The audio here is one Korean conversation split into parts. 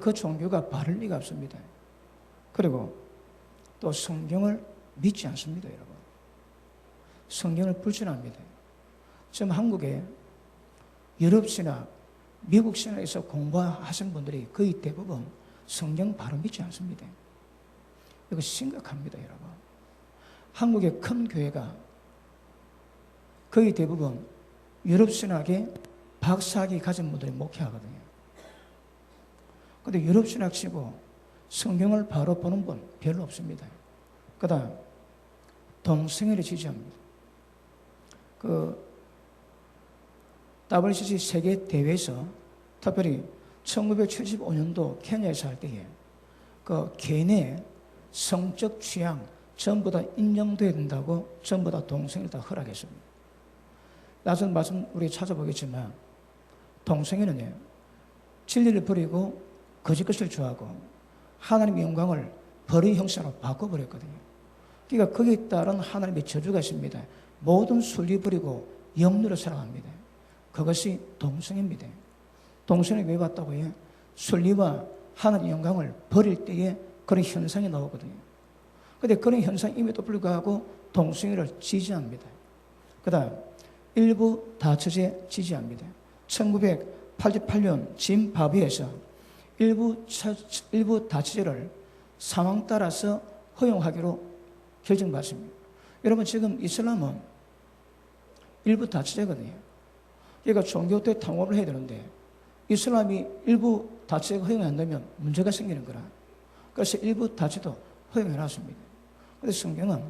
그 종교가 바를 리가 없습니다. 그리고 또 성경을 믿지 않습니다, 여러분. 성경을 불신합니다. 지금 한국에 유럽 신학, 미국 신학에서 공부하신 분들이 거의 대부분 성경 바로 믿지 않습니다. 이거 심각합니다, 여러분. 한국의 큰 교회가 거의 대부분 유럽 신학의 박사학위 가진 분들이 목회하거든요. 근데 유럽 신학 치고 성경을 바로 보는 분 별로 없습니다. 그 다음, 동성애를 지지합니다. WCC 세계 대회에서 특별히 1975년도 케냐에서 할 때에 개인의 성적 취향 전부 다 인정돼야 된다고 전부 다 동성애를 다 허락했습니다. 나중에 말씀 우리 찾아보겠지만 동성애는요, 진리를 버리고 거짓 것을 좋아하고 하나님의 영광을 벌의 형상으로 바꿔버렸거든요. 그러니까 거기에 따른 하나님의 저주가 있습니다. 모든 순리 버리고 영리로 살아갑니다. 그것이 동성애입니다. 동성애 왜 봤다고요? 순리와 하나님의 영광을 버릴 때에 그런 현상이 나오거든요. 그런데 그런 현상임에도 불구하고 동성애를 지지합니다. 그 다음, 일부 다처제 지지합니다. 1988년 짐바브웨에서 일부 다처제를 상황 따라서 허용하기로 결정받습니다. 여러분, 지금 이슬람은 일부 다처제거든요. 그러니까 종교대 통합을 해야 되는데 이슬람이 일부 다처제가 허용한다면 문제가 생기는 거라. 그래서 일부 다처제도 허용해놨습니다. 그런데 성경은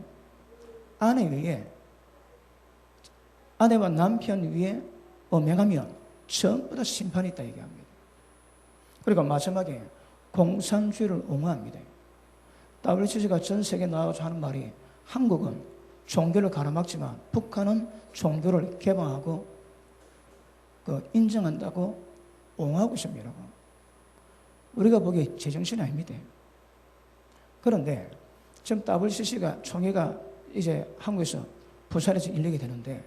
아내와 남편 위에 음행하면 전부 다 심판이 있다 얘기합니다. 그리고 마지막에 공산주의를 옹호합니다. WCC가 전 세계에 나와서 하는 말이 한국은 종교를 가로막지만 북한은 종교를 개방하고 인정한다고 옹호하고 있습니다, 여러분. 우리가 보기에 제정신이 아닙니다. 그런데 지금 WCC가 총회가 이제 한국에서 부산에서 열리게 되는데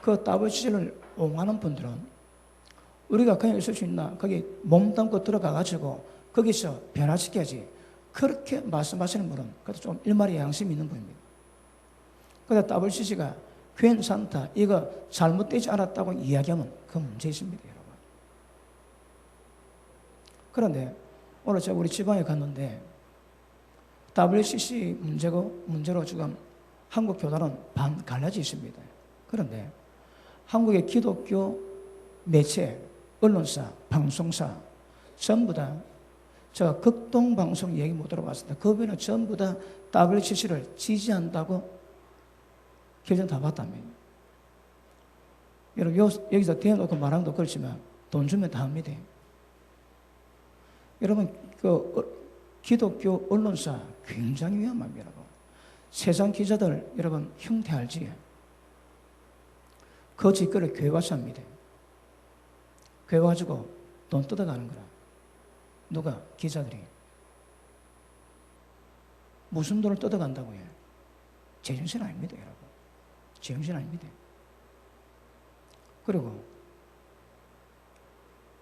그 WCC를 옹호하는 분들은 우리가 그냥 있을 수 있나? 거기 몸담고 들어가가지고 거기서 변화시켜야지. 그렇게 말씀하시는 분은 그래도 좀 일말의 양심이 있는 분입니다. 그런데 WCC가 괜찮다, 이거 잘못되지 않았다고 이야기하면 그 문제 있습니다, 여러분. 그런데 오늘 제가 우리 지방에 갔는데 WCC 문제로 지금 한국 교단은 반 갈라져 있습니다. 그런데 한국의 기독교 매체, 언론사, 방송사 전부 다 제가 극동방송 얘기 못 들어봤습니다. 그 외에는 전부 다 WCC를 지지한다고 결정 다 받답니다. 여러분, 여기서 대놓고 말하는 것도 그렇지만 돈 주면 다 합니다. 여러분, 기독교 언론사 굉장히 위험합니다, 여러분. 세상 기자들, 여러분, 형태 알지? 그 짓거리를 교회 와서 합니다. 교회 와가지고 돈 뜯어가는 거라. 누가? 기자들이. 무슨 돈을 뜯어간다고 해? 제정신 아닙니다, 여러분. 제정신 아닙니다. 그리고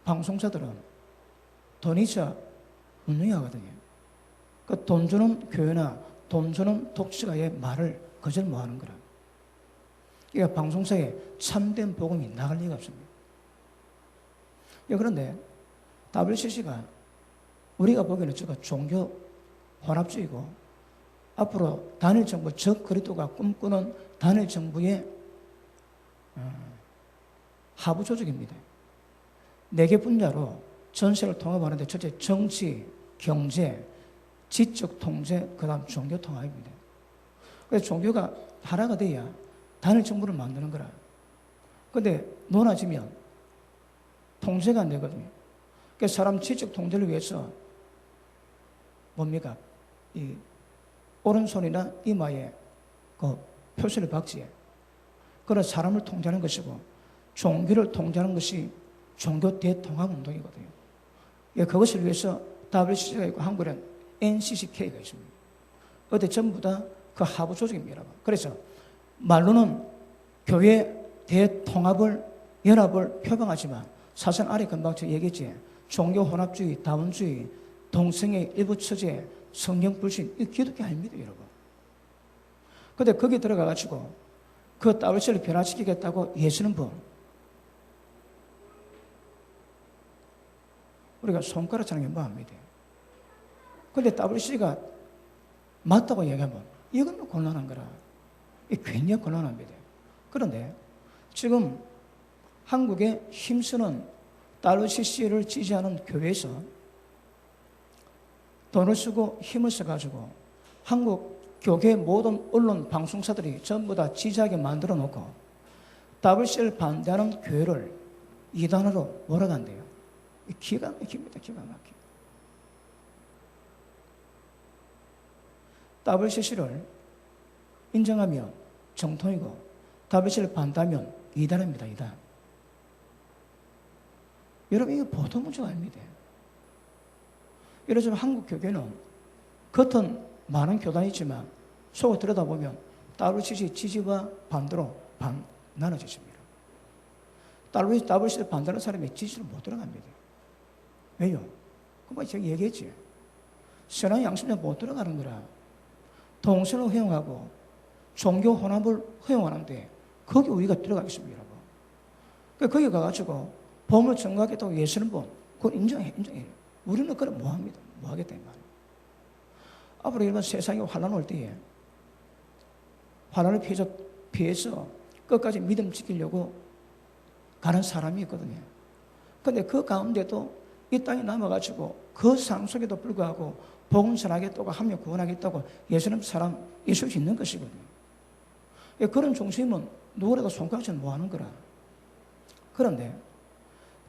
방송사들은 돈이 진짜 운영하거든요. 그 돈 주는 교회나 돈 주는 독자가의 말을 거절 뭐 하는 거라. 그러니까 방송사에 참된 복음이 나갈 리가 없습니다. 그런데 WCC가 우리가 보기에는 종교 혼합주의고 앞으로 단일 정부 적 그리스도가 꿈꾸는 단일 정부의 하부 조직입니다. 4개 분야로 전세를 통합하는데 첫째 정치, 경제, 지적 통제, 그 다음 종교 통합입니다. 그래서 종교가 하나가 돼야 단일 정부를 만드는 거라. 그런데 논하지면 통제가 안 되거든요. 그래서 사람 지적 통제를 위해서 뭡니까? 이 오른손이나 이마에 그 표시를 박지에 그런 사람을 통제하는 것이고 종교를 통제하는 것이 종교 대통합 운동이거든요. 그것을 위해서 WCC가 있고 한국에는 NCCK가 있습니다. 어디 전부 다 그 하부 조직입니다. 그래서 말로는 교회 대통합을 연합을 표방하지만 사실 아래 금방 제가 얘기했지, 종교 혼합주의, 다원주의, 동성애, 일부 처제, 성경 불신, 이 기독교 아닙니다, 여러분. 근데 거기 들어가가지고 그 WC를 변화시키겠다고 예수는 분. 우리가 손가락 차는 게 뭐합니다. 근데 WC가 맞다고 얘기하면 이건 곤란한 거라. 이 굉장히 곤란합니다. 그런데 지금 한국에 힘쓰는 WCC를 지지하는 교회에서 돈을 쓰고 힘을 써가지고 한국 교계 모든 언론 방송사들이 전부 다 지지하게 만들어 놓고 WC를 반대하는 교회를 이단으로 몰아간대요. 기가 막힙니다. 기가 막혀. WCC를 인정하면 정통이고 WCC를 반대하면 이단입니다. 이단. 여러분 이게 보통 문제가 아닙니다. 예를 들어 한국 교계는 겉은 많은 교단이 있지만 속을 들여다보면 WCC 지지와 반대로 나눠졌습니다. WCC를 반대하는 사람이 지지를 못 들어갑니다. 왜요? 그거 제가 얘기했지. 선한 양심에 못 들어가는 거라. 동성을 허용하고 종교 혼합을 허용하는데 거기 우리가 들어가겠습니다. 그러니까 거기 가가지고 법을 정하겠다고 예수는 본 그걸 인정해. 우리는 그걸 뭐 합니다. 뭐 하겠다 이 말이에요. 앞으로 일반 세상에 환란 올 때에 환란을 피해서 끝까지 믿음 지키려고 가는 사람이 있거든요. 근데 그 가운데도 이 땅에 남아가지고 그 삶 속에도 불구하고 복음 전하겠다고 하며 구원하겠다고 예수님 사람 있을 수 있는 것이거든요. 그런 중심은 누구라도 손가락질은 뭐 하는 거라. 그런데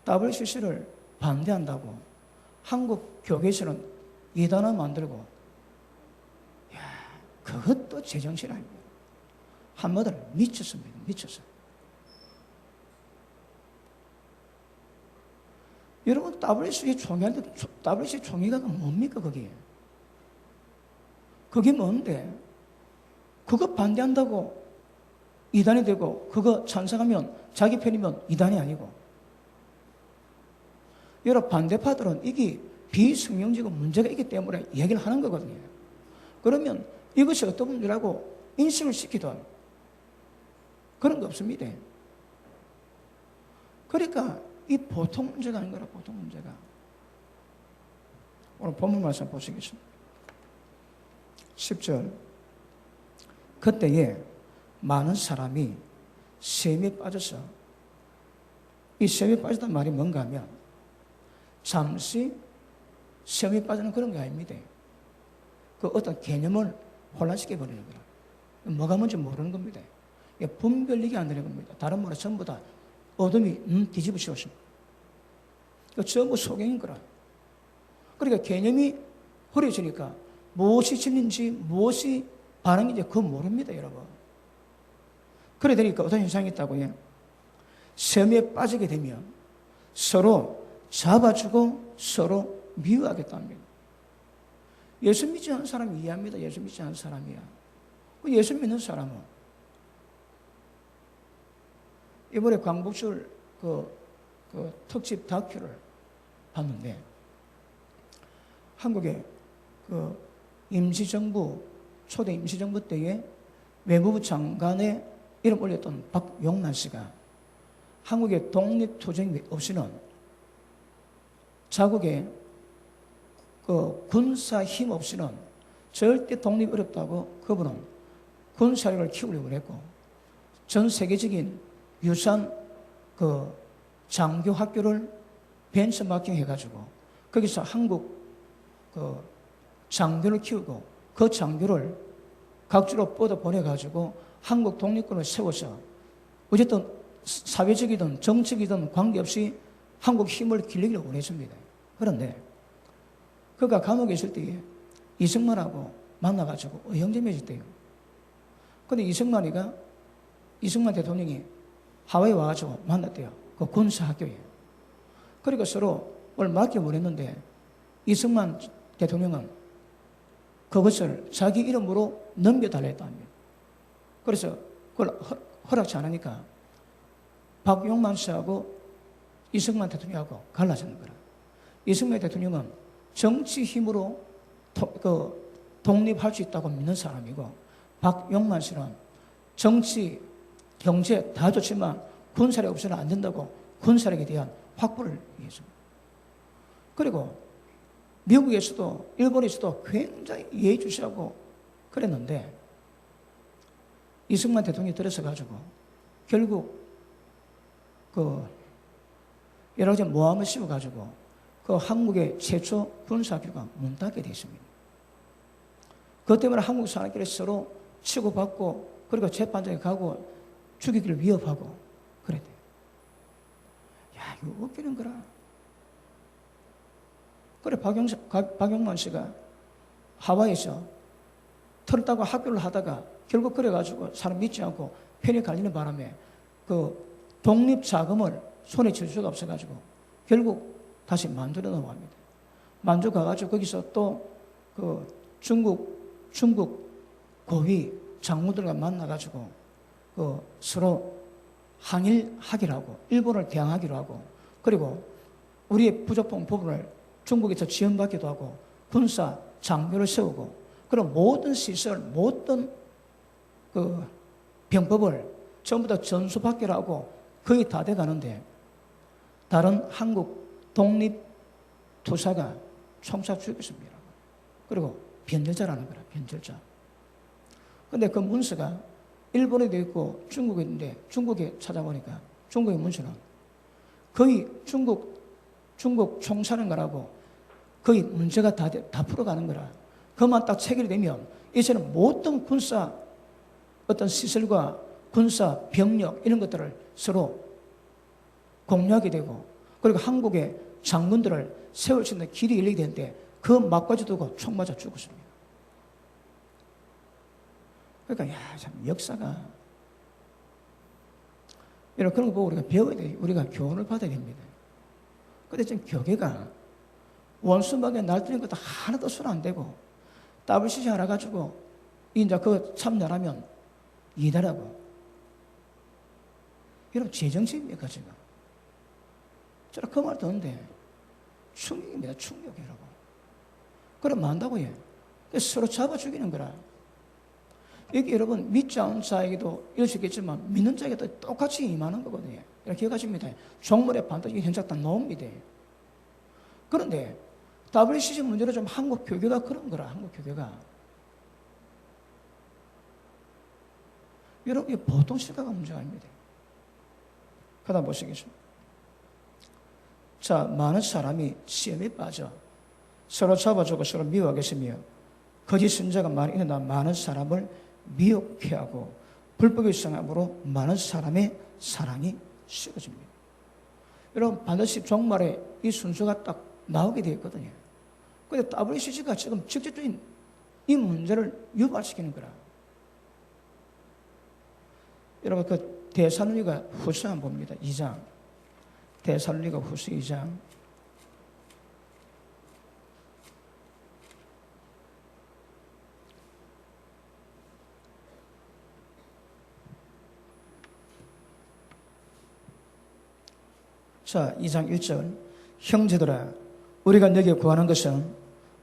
WCC를 반대한다고 한국 교계에서는 이단을 만들고, 그것도 제정신 아닙니다. 한마디로 미쳤습니다. 미쳤어요. 여러분, WCC 총회할 때, WCC 총회가 뭡니까, 그게? 그게 뭔데? 그거 반대한다고 이단이 되고, 그거 찬성하면, 자기 편이면 이단이 아니고. 여러 반대파들은 이게 비성경적이고 문제가 있기 때문에 얘기를 하는 거거든요. 그러면 이것이 어떤 문제라고 인식을 시키든 그런 거 없습니다. 그러니까 이 보통 문제가 아닌 거라, 보통 문제가. 오늘 본문 말씀 보시겠습니다. 10절. 그때에 많은 사람이 셈에 빠져서, 이 셈에 빠졌단 말이 뭔가 하면 잠시 셈에 빠지는 그런 게 아닙니다. 그 어떤 개념을 혼란시켜 버리는 거라. 뭐가 뭔지 모르는 겁니다. 분별력이 안 되는 겁니다. 다른 말로 전부 다 어둠이 뒤집어 씌웠습니다. 전부 소경인 거라. 그러니까 개념이 흐려지니까 무엇이 진리인지 무엇이 반응인지 그거 모릅니다, 여러분. 그래 되니까 어떤 현상이 있다고요? 셈에 빠지게 되면 서로 잡아주고 서로 미워하겠답니다. 예수 믿지 않은 사람이 이해합니다. 예수 믿지 않은 사람이야. 예수 믿는 사람은 이번에 광복절 그 특집 다큐를 봤는데, 한국의 그 임시정부, 초대 임시정부 때에 외무부 장관에 이름 올렸던 박용란 씨가 한국의 독립투쟁이 없이는 자국의 그 군사 힘 없이는 절대 독립이 어렵다고 그분은 군사력을 키우려고 했고, 전 세계적인 유산 그 장교 학교를 벤처마킹 해가지고 거기서 한국 그 장교를 키우고 그 장교를 각주로 뻗어 보내가지고 한국 독립군을 세워서 어쨌든 사회적이든 정치이든 관계없이 한국 힘을 길러기를 원했습니다. 그런데 그가 감옥에 있을 때에 이승만하고 만나가지고 형제 맺었대요. 근데 이승만 대통령이 하와이 와가지고 만났대요. 그 군사학교에. 그러니까 서로 뭘 맡겨 보냈는데 이승만 대통령은 그것을 자기 이름으로 넘겨달라 했답니다. 그래서 그걸 허락치 않으니까 박용만 씨하고 이승만 대통령하고 갈라지는 거라. 이승만 대통령은 정치 힘으로 독립할 수 있다고 믿는 사람이고, 박용만 씨는 정치, 경제 다 좋지만 군사력 없이는 안 된다고 군사력에 대한 확보를 위해서입니다. 그리고 미국에서도 일본에서도 굉장히 예의주시하고 그랬는데, 이승만 대통령이 들어서가지고 결국 여러 가지 모함을 씌워가지고 한국의 최초 군사학교가 문 닫게 됐습니다. 그것 때문에 한국 사람끼리 서로 치고받고, 그리고 재판장에 가고 죽이기를 위협하고 그랬대요. 야, 이거 웃기는 거라. 그래, 박용만 씨가 하와이에서 털을 따고 학교를 하다가 결국 그래가지고 사람 믿지 않고 편에 갈리는 바람에 독립 자금을 손에 쥘 수가 없어가지고 결국 다시 만주로 넘어갑니다. 만주 가가지고 거기서 또 중국 고위 장군들과 만나가지고 서로 항일하기로 하고 일본을 대항하기로 하고, 그리고 우리의 부족한 부분을 중국에서 지원받기도 하고 군사 장교를 세우고, 그런 모든 시설, 모든 병법을 전부 다 전수받기로 하고 거의 다 돼가는데, 다른 한국 독립투사가 총사 죽였습니다. 그리고 변절자라는 거라, 변절자. 근데 그 문서가 일본에도 있고 중국에 있는데, 중국에 찾아보니까 중국의 문서는 거의 중국 총사는 거라고 거의 문제가 다 풀어가는 거라. 그만 딱 체결되면 이제는 모든 군사 어떤 시설과 군사 병력 이런 것들을 서로 공유하게 되고, 그리고 한국의 장군들을 세울 수 있는 길이 열리게 되는데 그 막바지 두고 총 맞아 죽었습니다. 그러니까 참 역사가 이런 그런 거 보고 우리가 배워야 돼. 우리가 교훈을 받아야 됩니다. 근데 지금 교계가 원수막에 날뛰는 것도 하나도 손 안 대고 WCC 하나 가지고 이제 그거 참여하면 이다라고. 여러분 제정신입니까 지금? 저는 그 말 듣는데 충격입니다. 충격 여러분. 그럼 한다고 해. 서로 잡아 죽이는 거라. 여기 여러분 믿지 않은 자에게도 이럴 수 있겠지만 믿는 자에게도 똑같이 임하는 거거든요. 이렇게 기억하십니다. 종물에 반드시 현장 다 나옵니다. 그런데 WCC 문제로 좀 한국 교계가 그런 거라. 한국 교계가. 여러분 이게 보통 시대가 문제가 아닙니다. 그 다음 보시겠습니다. 자, 많은 사람이 시험에 빠져 서로 잡아주고 서로 미워하겠으며 거짓 선자가 많이 일어나 많은 사람을 미혹해 하고 불법의 성함으로 많은 사람의 사랑이 식어집니다. 여러분 반드시 종말에 이 순서가 딱 나오게 되어 있거든요. 그런데 WCC가 지금 직접적인 이 문제를 유발시키는 거라. 여러분 그 데살로니가 후서 한번 봅니다. 2장. 데살로니가 후서 2장. 자, 2장 1절. 형제들아, 우리가 너에게 구하는 것은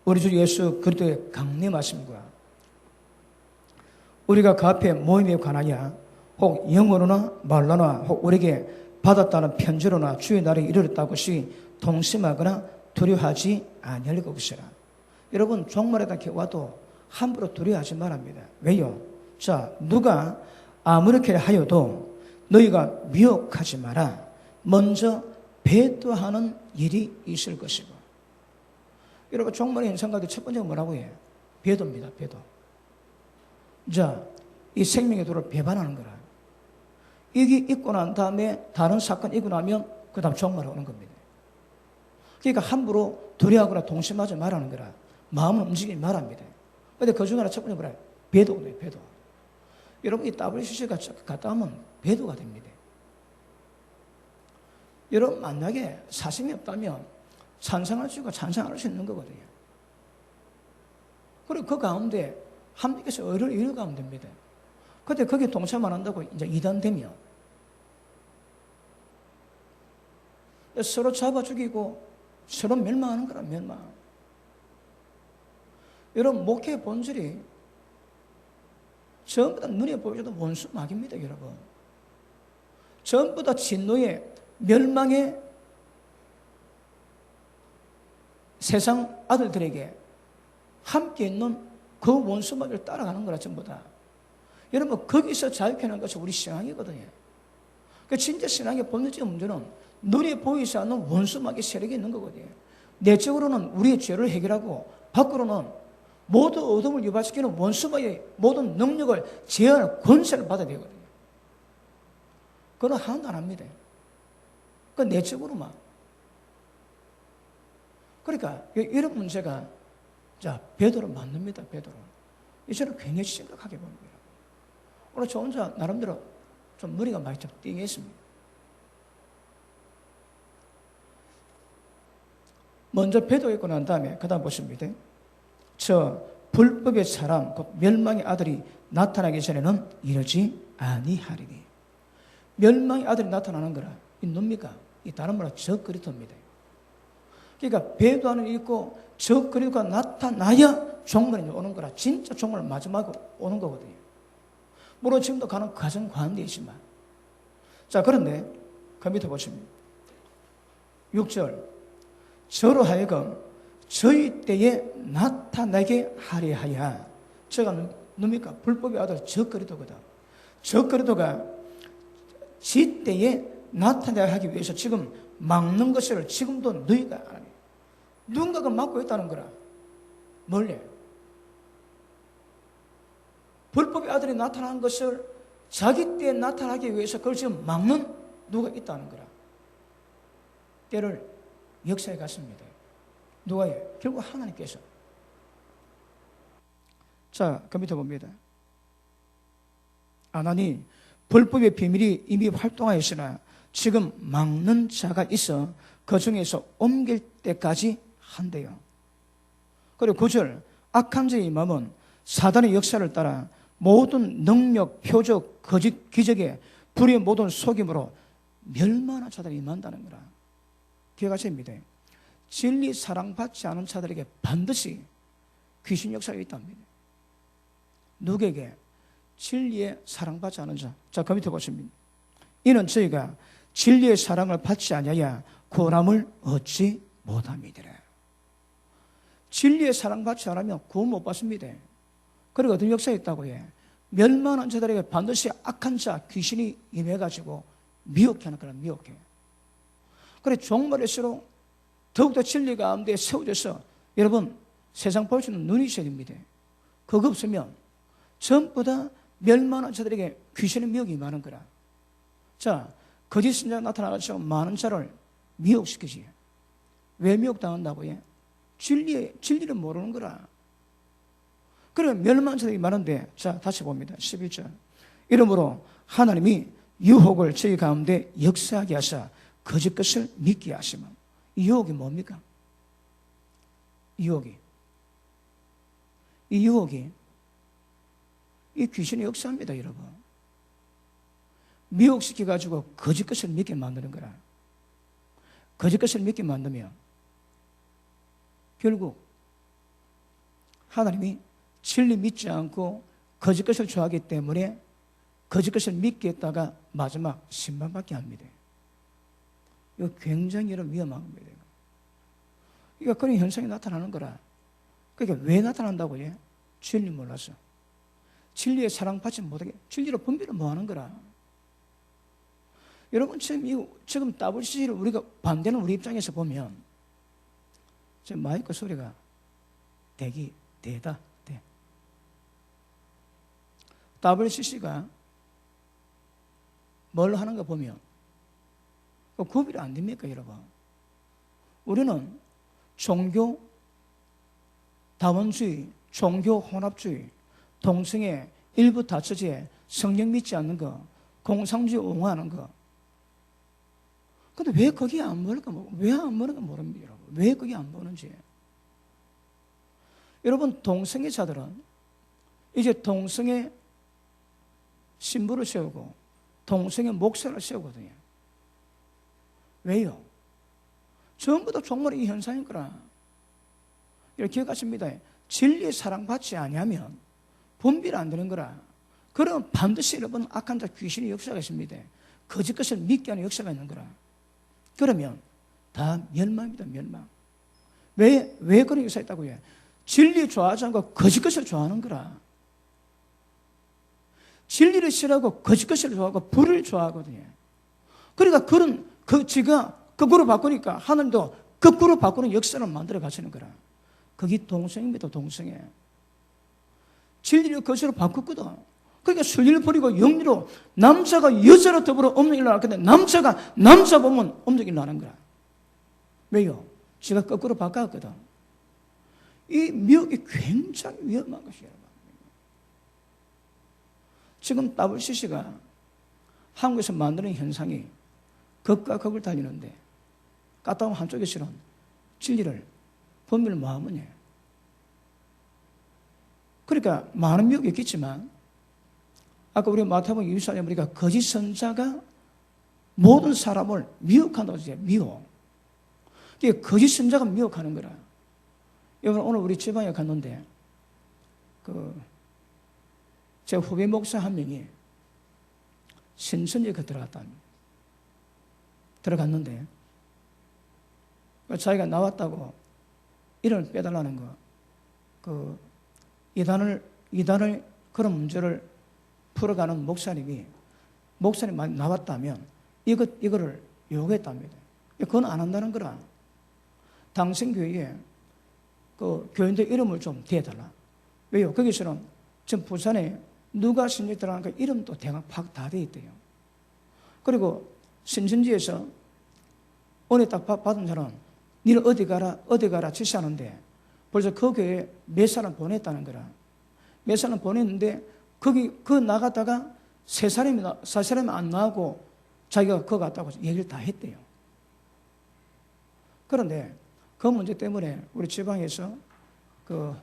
우리 주 예수 그리스도의 강림하심과 우리가 그 앞에 모임에 관하여 혹 영어로나 말로나 혹 우리에게 받았다는 편지로나 주의 날에 이르렀다고 것이 동심하거나 두려워하지 아니할 것이라. 여러분 종말에 이렇게 와도 함부로 두려워하지 말랍니다. 왜요? 자, 누가 아무렇게 하여도 너희가 미혹하지 마라. 먼저 배도하는 일이 있을 것이고. 여러분 종말의 현상 가운데 첫 번째가 뭐라고 해요? 배도입니다. 배도. 자, 이 생명의 도를 배반하는 거라. 이게 있고 난 다음에 다른 사건이 있고 나면 그 다음 종말이 오는 겁니다. 그러니까 함부로 두려워하거나 동심하지 말라는 거라. 마음을 움직이지 말랍니다. 그런데 그 중에 하나 첫 번째 뭐라? 배도거든요. 배도. 여러분 이 WCC가 갔다 하면 배도가 됩니다. 여러분 만약에 사심이 없다면 찬성할 수 있고 찬성 안 할 수 있는 거거든요. 그리고 그 가운데 하나님께서 의를 이루가면 됩니다. 근데 거기에 동참 안 한다고 이제 이단되면 서로 잡아 죽이고 서로 멸망하는 거라, 멸망. 여러분, 목회의 본질이 전부 다 눈에 보여줘도 원수막입니다, 여러분. 전부 다 진노의, 멸망의 세상 아들들에게 함께 있는 그 원수막을 따라가는 거라, 전부 다. 여러분, 거기서 자유케하는 것이 우리 신앙이거든요. 그 진짜 신앙의 본질적인 문제는 눈에 보이지 않는 원수막의 세력이 있는 거거든요. 내적으로는 우리의 죄를 해결하고 밖으로는 모든 어둠을 유발시키는 원수막의 모든 능력을 제어할 권세를 받아야 되거든요. 그건 하나도 안 합니다. 그 내적으로만. 그러니까 이런 문제가 자 베드로 만듭니다. 베드로. 이제는 굉장히 심각하게 봅니다. 오늘 저 혼자 나름대로 좀 머리가 많이 좀 띵했습니다. 먼저 베드로 있고 난 다음에 그 다음 보십니다. 저 불법의 사람 곧 멸망의 아들이 나타나기 전에는 이러지 아니하리니. 멸망의 아들이 나타나는 거라 이 뭡니까? 이 다른 말로 저 그리스도입니다. 그러니까 베드로는 있고 저 그리스도가 나타나야 종말이 오는 거라. 진짜 종말 마지막으로 오는 거거든요. 물론 지금도 가는 과정 가운데 있지만. 자, 그런데 그 밑에 보시면 6절 저로 하여금 저희 때에 나타나게 하려 하여. 저가 뭡니까? 불법의 아들 저 그리스도거든. 저 그리스도가 지 때에 나타나게 하기 위해서 지금 막는 것을 지금도 너희가 안 해. 누군가가 막고 있다는 거라. 뭘래? 불법의 아들이 나타난 것을 자기 때에 나타나기 위해서 그걸 지금 막는 누가 있다는 거라. 때를 역사에 갔습니다. 누가요? 결국 하나님께서. 자, 그 밑에 봅니다. 아나니 불법의 비밀이 이미 활동하였으나 지금 막는 자가 있어 그 중에서 옮길 때까지 한대요. 그리고 9절 악한 자의 마음은 사단의 역사를 따라 모든 능력, 표적, 거짓, 기적에 불의 모든 속임으로 멸망한 자들이 임한다는 거라. 기억하셔야 합니다. 진리 사랑받지 않은 자들에게 반드시 귀신 역사가 있답니다. 누구에게? 진리에 사랑받지 않은 자. 자, 그 밑에 보십니다. 이는 저희가 진리의 사랑을 받지 아니하여 구원함을 얻지 못함이더라. 진리의 사랑받지 않으면 구원 못 받습니다. 그리고 어떤 역사가 있다고 해? 멸망한 자들에게 반드시 악한 자, 귀신이 임해가지고 미혹해 하는 거라. 미혹해. 그래 종말일수록 더욱더 진리 가운데 세워져서 여러분 세상 볼 수 있는 눈이 있어야 됩니다. 그거 없으면 전부 다 멸망한 자들에게 귀신의 미혹이 많은 거라. 자, 거짓 선자가 나타나가지고 많은 자를 미혹시키지. 왜 미혹당한다고 해? 진리를 모르는 거라. 그래 멸망한 자들이 많은데, 자 다시 봅니다. 11절 이러므로 하나님이 유혹을 저희 가운데 역사하게 하사 거짓 것을 믿게 하시면. 이 유혹이 뭡니까? 이 유혹이 이 귀신의 역사입니다, 여러분. 미혹시켜가지고 거짓 것을 믿게 만드는 거라. 거짓 것을 믿게 만들면 결국 하나님이 진리 믿지 않고 거짓 것을 좋아하기 때문에 거짓 것을 믿게 했다가 마지막 심판받게 합니다. 이거 굉장히 위험한 겁니다. 그러니까 그런 현상이 나타나는 거라. 그러니까 왜 나타난다고 해? 진리 몰라서. 진리의 사랑받지 못하게 진리로 분별을 못하는 거라. 여러분 지금 WCC를 우리가 반대는 우리 입장에서 보면 지금 마이크 소리가 대다. WCC가 뭘 하는가 보면 구별이 안 됩니까, 여러분? 우리는 종교 다원주의, 종교 혼합주의, 동성애, 일부 다처제, 성경 믿지 않는 거, 공산주의 옹호하는 거. 근데 왜 거기에 안 보는가? 왜 안 보는가 모릅니다, 여러분. 왜 거기 안 보는지. 여러분, 동성애자들은 이제 동성애 신부를 세우고 동성애 목사를 세우거든요. 왜요? 전부 다 종말의 이 현상인 거라. 이렇게 기억하십니다. 진리의 사랑받지 아니하면 분별 안 되는 거라. 그러면 반드시 여러분 악한 자 귀신의 역사가 있습니다. 거짓 것을 믿게 하는 역사가 있는 거라. 그러면 다 멸망입니다. 멸망. 왜 그런 역사가 있다고요? 진리 좋아하지 않고 거짓 것을 좋아하는 거라. 진리를 싫어하고 거짓 것을 좋아하고 불을 좋아하거든요. 그러니까 지가 거꾸로 바꾸니까 하늘도 거꾸로 바꾸는 역사를 만들어 가시는 거라. 그게 동성입니다. 동성애. 진리를 거짓으로 바꿨거든. 그러니까 순리를 버리고 영리로 남자가 여자로 더불어 없는 일을 하는데 남자가 남자 보면 없는 일을 하는 거야. 왜요? 지가 거꾸로 바꿨거든. 이 미혹이 굉장히 위험한 것이에요. 지금 WCC가 한국에서 만드는 현상이 극과 극을 달리는데 까딱하면 한쪽에서는 진리를 분별을 못하면 그러니까 많은 미혹이 있겠지만 아까 우리가 마태복음 24장에 보니까 거짓 선자가 모든 사람을 미혹한다고 했어요. 미혹. 이게 거짓 선자가 미혹하는 거라. 여러분 오늘 우리 지방에 갔는데 제 후배 목사 한 명이 신천지에 들어갔는데 자기가 나왔다고 이름을 빼달라는 거. 이단을 그런 문제를 풀어가는 목사님이 나왔다면 이거를 요구했답니다. 그건 안 한다는 거라. 당신 교회에 그 교인들 이름을 좀 대달라. 왜요? 거기서는 지금 부산에 누가 신천지에 들어가니까 이름도 대강 파악 다 돼 있대요. 그리고 신천지에서 은혜 딱 받은 사람 니는 어디 가라 지시하는데 벌써 그 교회에 몇 사람 보냈다는 거라. 몇 사람 보냈는데 그 나갔다가 세 사람이 안 나오고 자기가 그거 갔다고 얘기를 다 했대요. 그런데 그 문제 때문에 우리 지방에서 그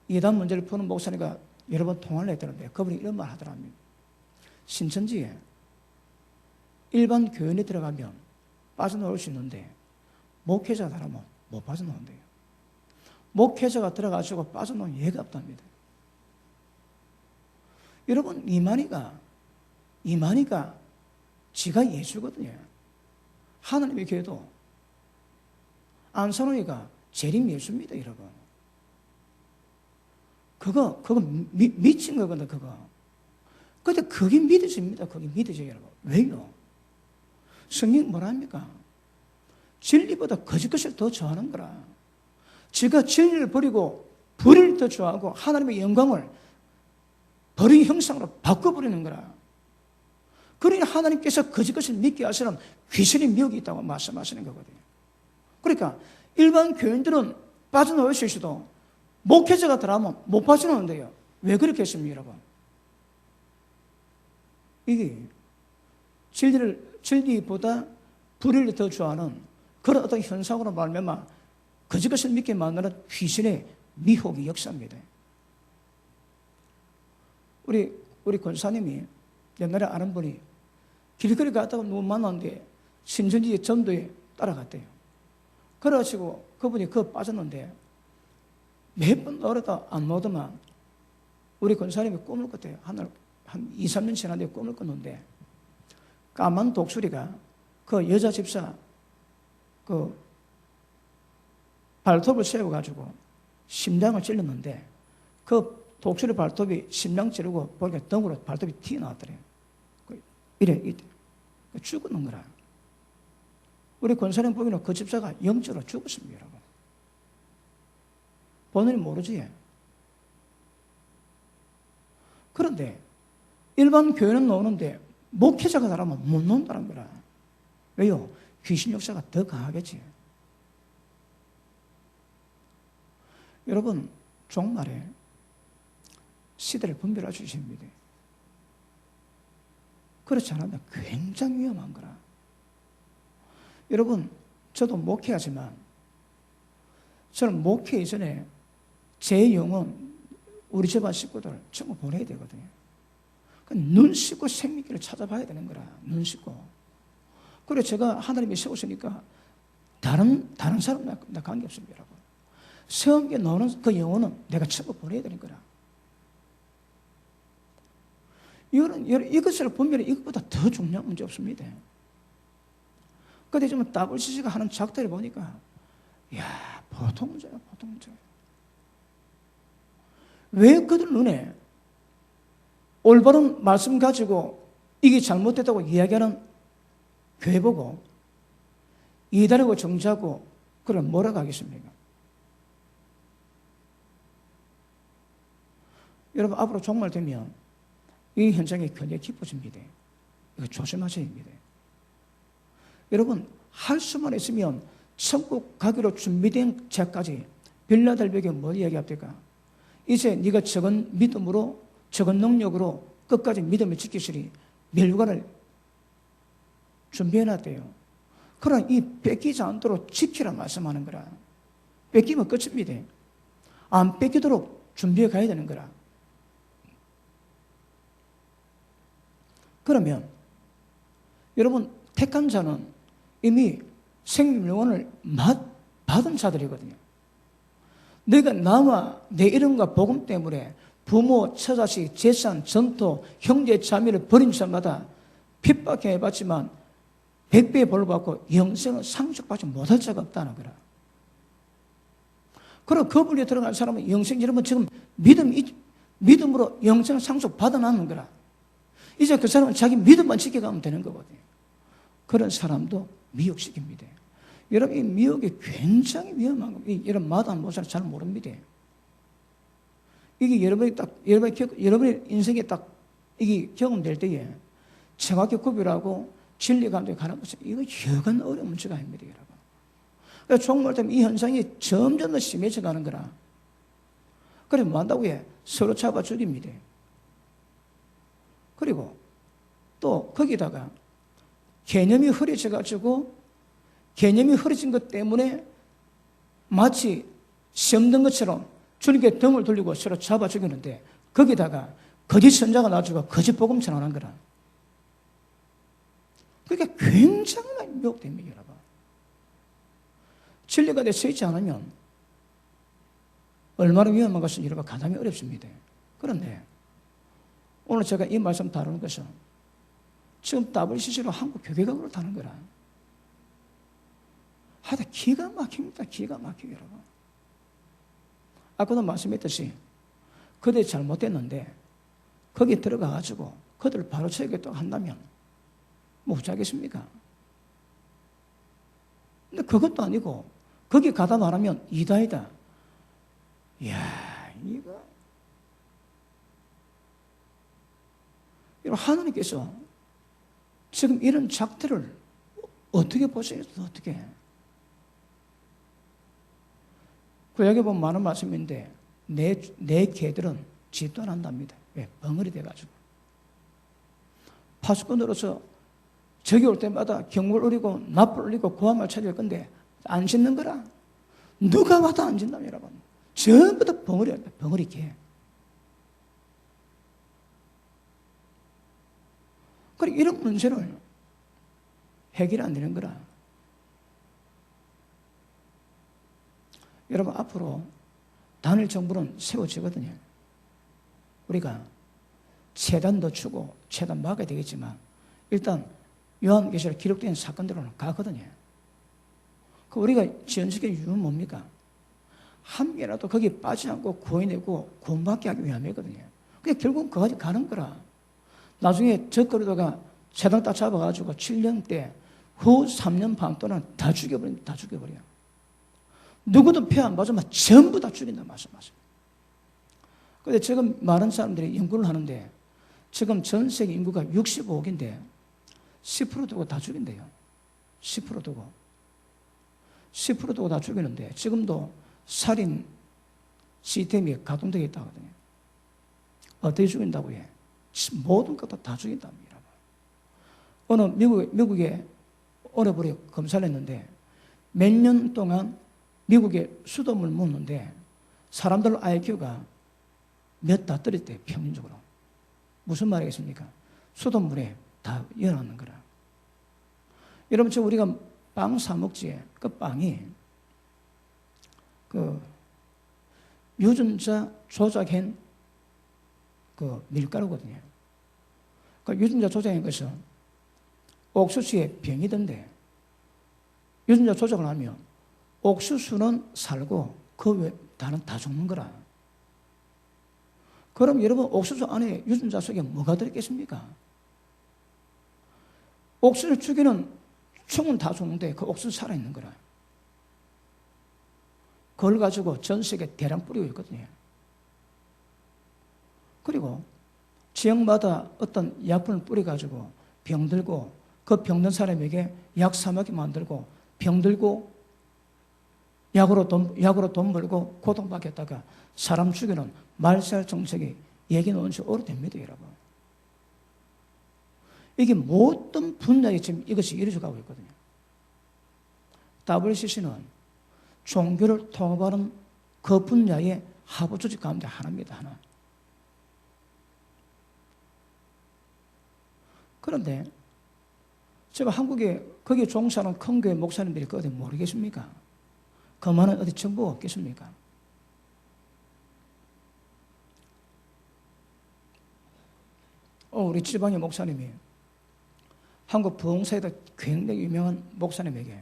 이단 문제를 푸는 목사님과 여러 번 통화를 했다는데 그분이 이런 말 하더랍니다. 신천지에 일반 교인이 들어가면 빠져나올 수 있는데 목회자가 들어가면 못 빠져나온대요. 목회자가 들어가시고 빠져나온 예가 없답니다. 여러분 이만희가 지가 예수거든요. 하나님의 교회도 안선호이가 재림 예수입니다. 여러분 그거 미친 거거든. 그거 근데 그게 믿어집니다. 그게 믿어져요. 여러분 왜요? 성경 뭐라 합니까? 진리보다 거짓 것을 더 좋아하는 거라. 지가 진리를 버리고 불의를 더 좋아하고 하나님의 영광을 벌의 형상으로 바꿔버리는 거라. 그러니 하나님께서 거짓 것을 믿게 하시는 귀신의 미혹이 있다고 말씀하시는 거거든요. 그러니까 일반 교인들은 빠져나올 수 있어도 목회자가 들어가면 못 빠져나오는데요. 왜 그렇게 했습니까, 여러분? 이게 진리보다 불의를 더 좋아하는 그런 어떤 현상으로 말미암아 거짓 것을 믿게 만드는 귀신의 미혹의 역사입니다. 우리 권사님이 옛날에 아는 분이 길거리 갔다가 누구 만났는데 신천지 전도에 따라갔대요. 그래가지고 그분이 그거 빠졌는데 몇 번 노래다 안 나오더만 우리 권사님이 꿈을 꿨대요. 한 2, 3년 지났는데 꿈을 꿨는데 까만 독수리가 그 여자 집사 그 발톱을 세워가지고 심장을 찔렀는데 그 독수리 발톱이 심장 찌르고 보니까 덩으로 발톱이 튀어나왔더래요. 이래 죽었는 거라. 우리 권사님 보기에는 그 집사가 영적으로 죽었습니다. 여러분. 본인이 모르지. 그런데 일반 교회는 노는데 목회자가 나라면 못 논다는 거라. 왜요? 귀신 역사가 더 강하겠지. 여러분 종말에 시대를 분별할 수 있습니다. 그렇지 않으면 굉장히 위험한 거라. 여러분 저도 목회하지만 저는 목회 이전에 제 영혼 우리 집안 식구들 전부 보내야 되거든요. 눈 씻고 생명길을 찾아봐야 되는 거라. 눈 씻고. 그래 제가 하나님이 세우시니까 다른 사람과 관계없습니다, 여러분. 성경에 나오는 그 영혼은 내가 처음 보내야 되는 거라. 이것을 보면 이것보다 더 중요한 문제 없습니다. 근데 좀 WCC가 하는 작들을 보니까, 이야, 보통 문제야, 보통 문제. 왜 그들 눈에 올바른 말씀 가지고 이게 잘못됐다고 이야기하는 교회 보고 이다르고 정지하고 그걸 뭐라고 하겠습니까? 여러분, 앞으로 종말 되면 이 현장이 굉장히 깊어집니다. 이거 조심하셔야 합니다. 여러분, 할 수만 있으면 천국 가기로 준비된 자까지 빌라델비에게 뭐 이야기합니까? 이제 네가 적은 믿음으로, 적은 능력으로 끝까지 믿음을 지키시리 멸관을 준비해놨대요. 그러나 이 뺏기지 않도록 지키라 말씀하는 거라. 뺏기면 끝입니다. 안 뺏기도록 준비해 가야 되는 거라. 그러면 여러분, 택한 자는 이미 생명 영혼을 받은 자들이거든요. 내가 나와 내 이름과 복음 때문에 부모, 처자식, 재산, 전토, 형제, 자매를 버린 자마다 핍박해 봤지만 100배의 벌을 받고 영생을 상속받지 못할 자가 없다는 거라. 그럼 그 분리에 들어간 사람은 영생, 여러분 지금 믿음으로 영생을 상속 받아나는 거라. 이제 그 사람은 자기 믿음만 지켜가면 되는 거거든요. 그런 사람도 미혹시킵니다. 여러분, 이 미혹이 굉장히 위험한 겁니다. 이런 마다한 모사를 잘 모릅니다. 이게 여러분의 인생에 딱 이게 경험될 때에 정확히 구별하고 진리 감독에 가는 것은 이거 여간 어려운 문제가 아닙니다, 여러분. 그래서 종말 때문에 이 현상이 점점 더 심해져 가는 거라. 그래서 뭐 한다고 해? 서로 잡아 죽입니다. 그리고 또 거기다가 개념이 흐려져가지고 개념이 흐려진 것 때문에 마치 시험 든 것처럼 주님께 등을 돌리고 서로 잡아 죽이는데 거기다가 거짓 선자가 나와주고 거짓 복음 전하는 거라. 그러니까 굉장히 미혹됩니다, 여러분. 진리가 돼 서 있지 않으면 얼마나 위험한 것은 여러분 가담이 어렵습니다. 그런데 오늘 제가 이 말씀 다루는 것은 지금 WCC로 한국 교회가 그렇다는 거라. 하여튼 기가 막힙니다. 기가 막히게, 여러분. 아까도 말씀했듯이 그들이 잘못됐는데 거기에 들어가가지고 그들을 바로 쳐야겠다고 한다면 뭐 어쩌겠습니까? 근데 그것도 아니고 거기 가다 말하면 이다이다. 이야, 이거. 하나님께서 지금 이런 작들을 어떻게 보세요? 어떻게? 구약에 보면 많은 말씀인데 내 개들은 짓도 안 한답니다. 왜? 벙어리 돼가지고. 파수꾼으로서 적이 올 때마다 경고를 울리고 납을 울리고 고함을 찾을 건데 안 짓는 거라. 누가 와도 안 짓는다, 여러분. 전부 다 벙어리야, 벙어리 개. 그리고 이런 문제를 해결이 안 되는 거라. 여러분, 앞으로 단일 정부는 세워지거든요. 우리가 재단도 주고 재단 막아야 되겠지만 일단 요한계시록 기록된 사건들로는 가거든요. 그 우리가 지연시킨 이유는 뭡니까? 한 개라도 거기 빠지지 않고 구해내고 구원받게 하기 위함이거든요. 그게 결국 그까지 가는 거라. 나중에 적그리도가 재단 딱 잡아가지고 7년 때 후 3년 반 동안 다 죽여버립니다. 다 죽여버려. 누구도 표 안 받으면 전부 다 죽인다 말씀하세요. 그런데 지금 많은 사람들이 연구를 하는데 지금 전 세계 인구가 65억인데 10% 두고 다 죽인대요. 10% 두고. 10% 두고 다 죽이는데 지금도 살인 시스템이 가동되어 있다고 하거든요. 어떻게 죽인다고 해? 모든 것 다 죽인답니다. 어느 미국에 어느 분이 검사를 했는데 몇 년 동안 미국의 수돗물 묻는데 사람들 IQ가 몇 다 떨어졌대요, 평균적으로. 무슨 말이겠습니까? 수돗물에 다 열어놓는 거라. 여러분, 지금 우리가 빵 사 먹지. 그 빵이 그 유전자 조작한 그 밀가루거든요. 그 유전자 조작한 것은 옥수수의 병이던데 유전자 조작을 하면 옥수수는 살고 그 외 다른 다 죽는 거라. 그럼 여러분 옥수수 안에 유전자 속에 뭐가 들어있겠습니까? 옥수수 죽이는 충은 다 죽는데 그 옥수수 살아있는 거라. 그걸 가지고 전 세계 대량 뿌리고 있거든요. 그리고 지역마다 어떤 약품을 뿌려가지고 병들고 그 병든 사람에게 약 사먹게 만들고 병들고 약으로 돈 벌고 고통받겠다가 사람 죽이는 말살 정책이 얘기 나온 지 오래됩니다, 여러분. 이게 모든 분야에 지금 이것이 이루어져 가고 있거든요. WCC는 종교를 통합하는 그 분야의 하부 조직 가운데 하나입니다, 하나. 그런데 제가 한국에 거기에 종사하는 큰 교회 목사님들이 그 어디 모르겠습니까? 그만한 어디 정보가 없겠습니까? 우리 지방의 목사님이 한국 부흥사에도 굉장히 유명한 목사님에게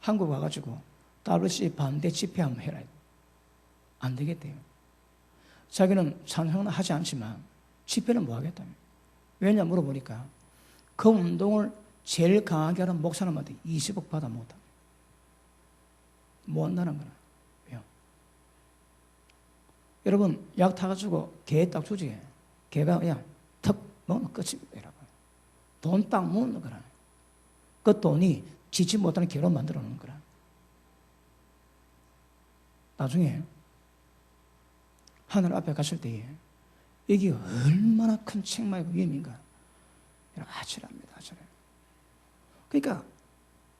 한국 와가지고 WCC 반대 집회 한번 해라. 안 되겠대요. 자기는 찬성은 하지 않지만 집회는 뭐 하겠다며. 왜냐 물어보니까 그 운동을 제일 강하게 하는 목사님한테 20억 받아 못한다. 못 한다는 거라. 왜요? 여러분 약 타가지고 개 딱 주지. 개가 그냥 턱 먹으면 끝입니다, 여러분. 돈 딱 먹는 거라. 그 돈이 지지 못하는 개로 만들어 놓는 거라. 나중에 하늘 앞에 갔을 때에 이게 얼마나 큰 책망이고 위험인가. 아찔합니다, 아찔해요. 그러니까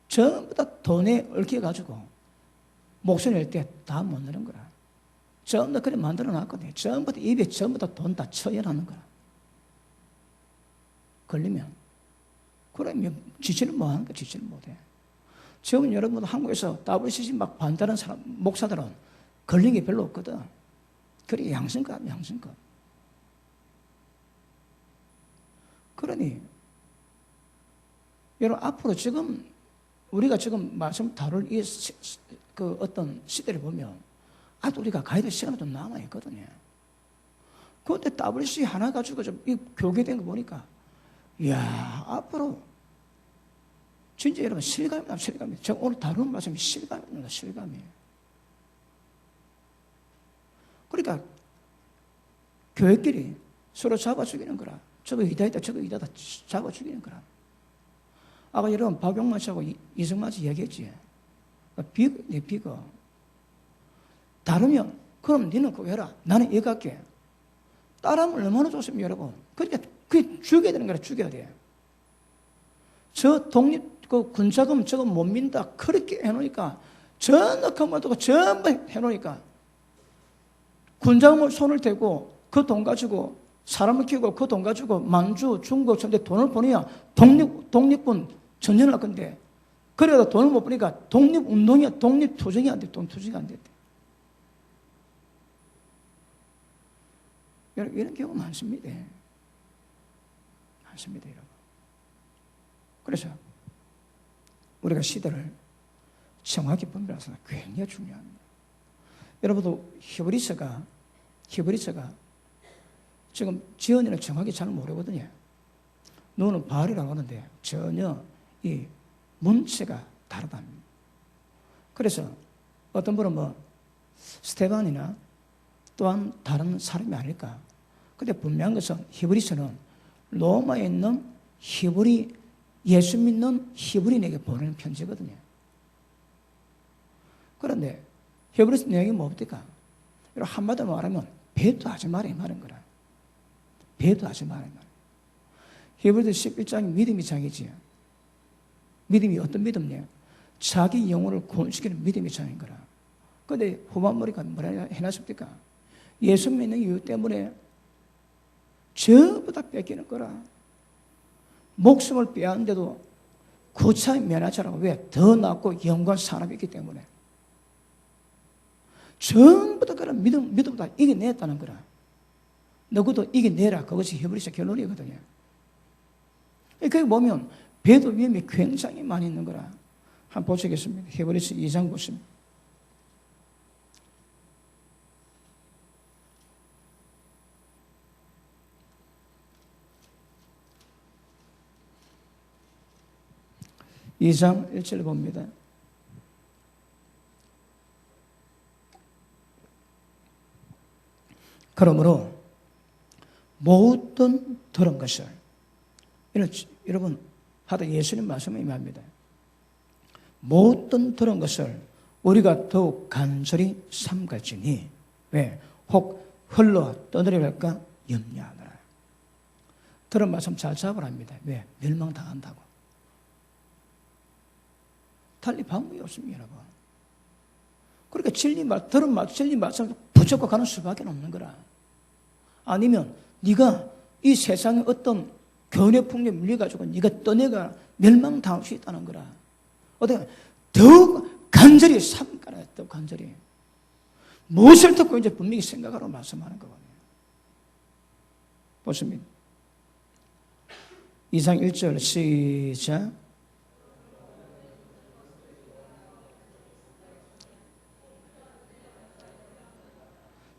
전부 다 돈에 얽혀가지고 목소리 낼 때 다 못 내는 거라. 전부 다 그래 만들어 놨거든요. 전부 다 입에 전부 다 돈 다 처해놨는 거라. 걸리면 그러면 지지는 뭐 하는 거야? 지지는 못해. 지금 여러분 한국에서 WCC 막 반대하는 사람 목사들은 걸린 게 별로 없거든. 그래 양심껏 양심껏. 그러니 여러분 앞으로 지금 우리가 지금 말씀 다룰 이 그 어떤 시대를 보면 아직 우리가 가야 될 시간이 좀 남아 있거든요. 그런데 WCC 하나 가지고 좀 이 교계된 거 보니까 이야 앞으로 진짜 여러분 실감이. 제가 오늘 다루는 말씀이 실감입니다. 실감이에요. 그러니까 교회끼리 서로 잡아 죽이는 거라. 저거 이다이다 저거 이다다 잡아 죽이는 거라. 아까 여러분 박용만 씨하고 이승만 씨 얘기했지. 비거. 다르면 그럼 너는 그거 해라. 나는 이거 할게. 따라하면 얼마나 좋습니까, 여러분? 그러니까 그게 죽여야 되는 거라. 죽여야 돼. 저 독립 그 군자금 저거 못 민다. 그렇게 해놓으니까 전부 그만두고 전부 해놓으니까 군자금을 손을 대고 그 돈 가지고 사람을 키우고 그 돈 가지고 만주, 중국, 전대 돈을 보내야 독립군 전쟁을 할 건데 그래도 돈을 못 보니까 독립운동이야. 독립투쟁이 안 돼. 독립투쟁이 안 됐대. 여러분 이런 경우 많습니다. 많습니다, 여러분. 그래서 우리가 시대를 정확히 분별해서 굉장히 중요합니다. 여러분도 히브리서가 지금 지언이는 정확히 잘 모르거든요. 너는 바알이라고 하는데 전혀 이 문체가 다르답니다. 그래서 어떤 분은 뭐 스테반이나 또한 다른 사람이 아닐까. 근데 분명한 것은 히브리서는 로마에 있는 히브리 예수 믿는 히브리인에게 보내는 편지거든요. 그런데 히브리서 내용이 뭡니까? 한마디로 말하면 배도하지 말아야 말인 거라. 배도하지 말아야 말. 히브리서 11장이 믿음의 장이지. 믿음이 어떤 믿음이냐? 자기 영혼을 구원시키는 믿음의 장인 거라. 그런데 후반머리가 뭐라 해놨습니까? 예수 믿는 이유 때문에 전부 다 뺏기는 거라. 목숨을 빼앗는데도 구차히 면하자라고. 왜? 더 낫고 영광 산업이 있기 때문에. 전부 다 그런 믿음 다 이겨냈다는 거라. 너희도 이겨내라. 그것이 히브리서 결론이거든요. 거기 보면 배도 위험이 굉장히 많이 있는 거라. 한번 보시겠습니다. 히브리서 2장 보시면. 이 장 1절 봅니다. 그러므로 모든 들은 것을, 여러분 하다 예수님 말씀을 임합니다. 모든 들은 것을 우리가 더욱 간절히 삼갈지니. 왜? 혹 흘러 떠내려갈까 염려하노라. 들은 말씀 잘 잡으랍니다. 왜? 멸망당한다고. 달리 방법이 없습니다, 여러분. 그러니까 진리 말씀 붙잡고 가는 수밖에 없는 거라. 아니면 네가 이 세상의 어떤 교훈의 풍류에 물려가지고 네가 떠내가 멸망당할 수 있다는 거라. 어떻게 더욱 간절히 삼가라. 더 간절히 무엇을 듣고 이제 분명히 생각하라고 말씀하는 거거든요. 보십니다. 2장 1절 시작.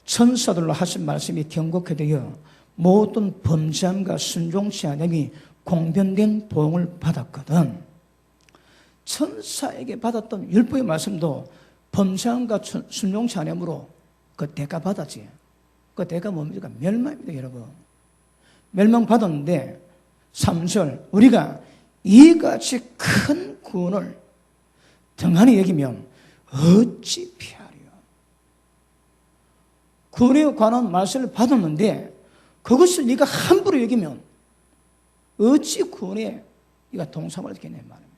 천사들로 하신 말씀이 경고케 되어 모든 범죄함과 순종치 않음이 공변된 보응을 받았거든. 천사에게 받았던 율법의 말씀도 범죄함과 순종치 않음으로 그 대가 받았지. 그 대가 뭡니까? 멸망입니다, 여러분. 멸망받았는데 3절 우리가 이같이 큰 구원을 등한히 여기면 어찌 피하리요. 구원에 관한 말씀을 받았는데 그것을 네가 함부로 여기면 어찌 구원에 네가 동참을 하겠냐 말입니다.